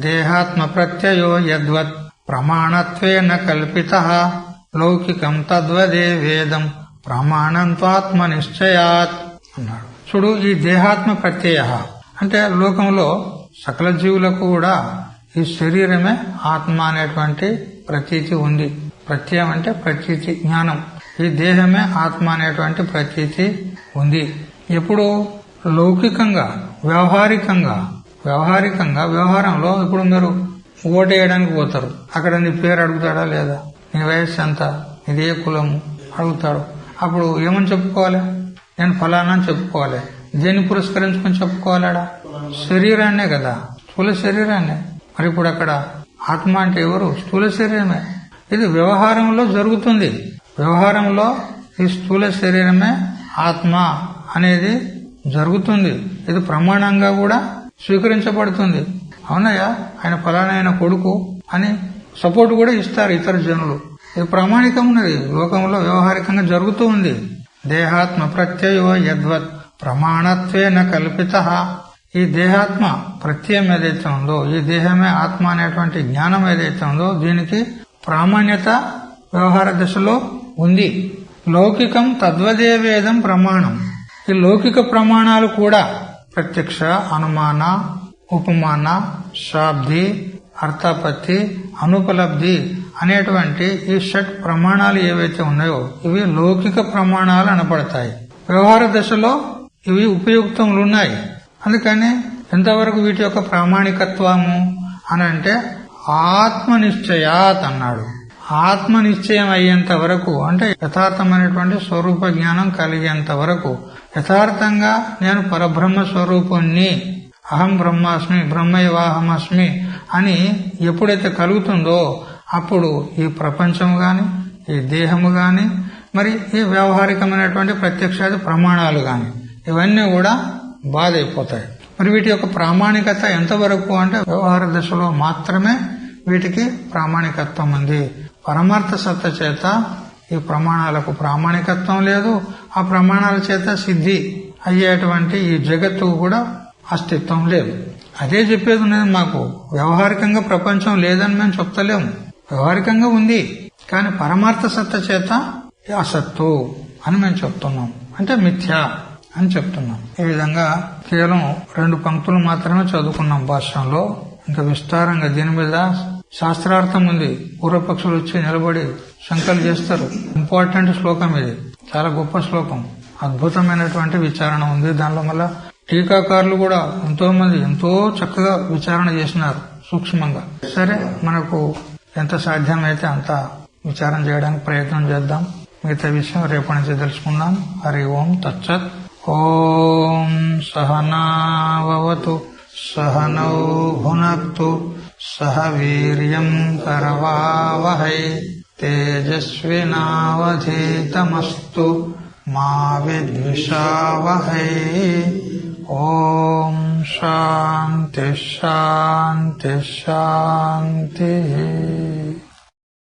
దేహాత్మ ప్రత్యయో యద్వత్ ప్రమాణత్వేన కల్పితః లౌకికం తద్వదే వేదం ప్రమాణంత్వాత్మ నిశ్చయాత్ అన్నాడు. చూడు, ఈ దేహాత్మ ప్రత్యయ అంటే లోకంలో సకల జీవులకు కూడా ఈ శరీరమే ఆత్మ అనేటువంటి ప్రతీతి ఉంది. ప్రత్యయం అంటే ప్రతీతి, జ్ఞానం. ఈ దేహమే ఆత్మ అనేటువంటి ప్రతీతి ఉంది. ఎప్పుడు లౌకికంగా వ్యవహారంలో ఇప్పుడు మీరు ఓటేయడానికి పోతారు, అక్కడ నీ పేరు అడుగుతాడా లేదా, నీ వయస్సు ఎంత, ఇది ఏ కులము అడుగుతాడు. అప్పుడు ఏమని చెప్పుకోవాలి? నేను ఫలానా అని చెప్పుకోవాలి. దేన్ని పురస్కరించుకొని చెప్పుకోవాలాడా? శరీరాన్నే కదా, స్థూల శరీరాన్నే. మరి ఇప్పుడు అక్కడ ఆత్మ అంటే ఎవరు? స్థూల శరీరమే. ఇది వ్యవహారంలో జరుగుతుంది. వ్యవహారంలో ఈ స్థూల శరీరమే ఆత్మ అనేది జరుగుతుంది. ఇది ప్రమాణంగా కూడా స్వీకరించబడుతుంది. అవునయ్యా, ఆయన ఫలానా కొడుకు అని సపోర్ట్ కూడా ఇస్తారు ఇతర జనులు. ఇది ప్రామాణికం ఉన్నది, లోకంలో వ్యవహారికంగా జరుగుతూ ఉంది. దేహాత్మ ప్రత్యయో యద్వత్ ప్రమాణత్వేన కల్పితః. ఈ దేహాత్మ ప్రత్యయం ఏదైతే ఉందో, ఈ దేహమే ఆత్మ అనేటువంటి జ్ఞానం ఏదైతే ఉందో దీనికి ప్రామాణ్యత వ్యవహార దశలో ఉంది. లౌకికం తద్వదే వేదం ప్రమాణం. ఈ లౌకిక ప్రమాణాలు కూడా ప్రత్యక్ష, అనుమాన, ఉపమాన, శాబ్ది, అర్థాపత్తి, అనుపలబ్ధి అనేటువంటి ఈ షట్ ప్రమాణాలు ఏవైతే ఉన్నాయో ఇవి లౌకిక ప్రమాణాలు అనబడతాయి. వ్యవహార దశలో ఇవి ఉపయుక్తములున్నాయి. అందుకని ఎంతవరకు వీటి యొక్క ప్రామాణికత్వము అని అంటే ఆత్మనిశ్చయాత్ అన్నాడు. ఆత్మనిశ్చయం అయ్యేంత వరకు అంటే యథార్థమైనటువంటి స్వరూప జ్ఞానం కలిగేంత వరకు, యథార్థంగా నేను పరబ్రహ్మ స్వరూపుణ్ణి, అహం బ్రహ్మాస్మి బ్రహ్మైవాహమస్మి అని ఎప్పుడైతే కలుగుతుందో అప్పుడు ఈ ప్రపంచము గాని, ఈ దేహము గాని, మరి ఈ వ్యవహారికమైనటువంటి ప్రత్యక్షాది ప్రమాణాలు గాని ఇవన్నీ కూడా బాధ అయిపోతాయి. మరి వీటి యొక్క ప్రామాణికత ఎంతవరకు అంటే వ్యవహార దశలో మాత్రమే వీటికి ప్రామాణికత్వం ఉంది. పరమార్థ సత్త చేత ఈ ప్రమాణాలకు ప్రామాణికత్వం లేదు. ఆ ప్రమాణాల చేత సిద్ధి అయ్యేటువంటి ఈ జగత్తు కూడా అస్తిత్వం లేదు. అదే చెప్పేది ఉన్నది మాకు. వ్యవహారికంగా ప్రపంచం లేదని మేము చెప్తలేము, వ్యవహారికంగా ఉంది. కానీ పరమార్థ సత్త చేత అసత్తు అని మేము చెప్తున్నాం. అంటే మిథ్య అని చెప్తున్నాం. ఈ విధంగా కేవలం 2 పంక్తులు మాత్రమే చదువుకున్నాం భాష్యంలో. ఇంకా విస్తారంగా దీని మీద శాస్త్రార్థం ఉంది. పూర్వపక్షులు వచ్చి నిలబడి శంకలు చేస్తారు. ఇంపార్టెంట్ శ్లోకం ఇది, చాలా గొప్ప శ్లోకం, అద్భుతమైనటువంటి విచారణ ఉంది దానిలో. మళ్ళా టీకాకారులు కూడా ఎంతో మంది ఎంతో చక్కగా విచారణ చేసినారు సూక్ష్మంగా. సరే, మనకు ఎంత సాధ్యమైతే అంత విచారణ చేయడానికి ప్రయత్నం చేద్దాం. మిగతా విషయం రేపటి నుంచి తెలుసుకుందాం. హరి ఓం తచ్చత్. ఓం సహనావతు సహనౌ భునక్తు సహ వీర్యం కరవావహై తేజస్వినావధీతమస్తు మా విద్విషావహై. ఓం శాంతి శాంతి శాంతి.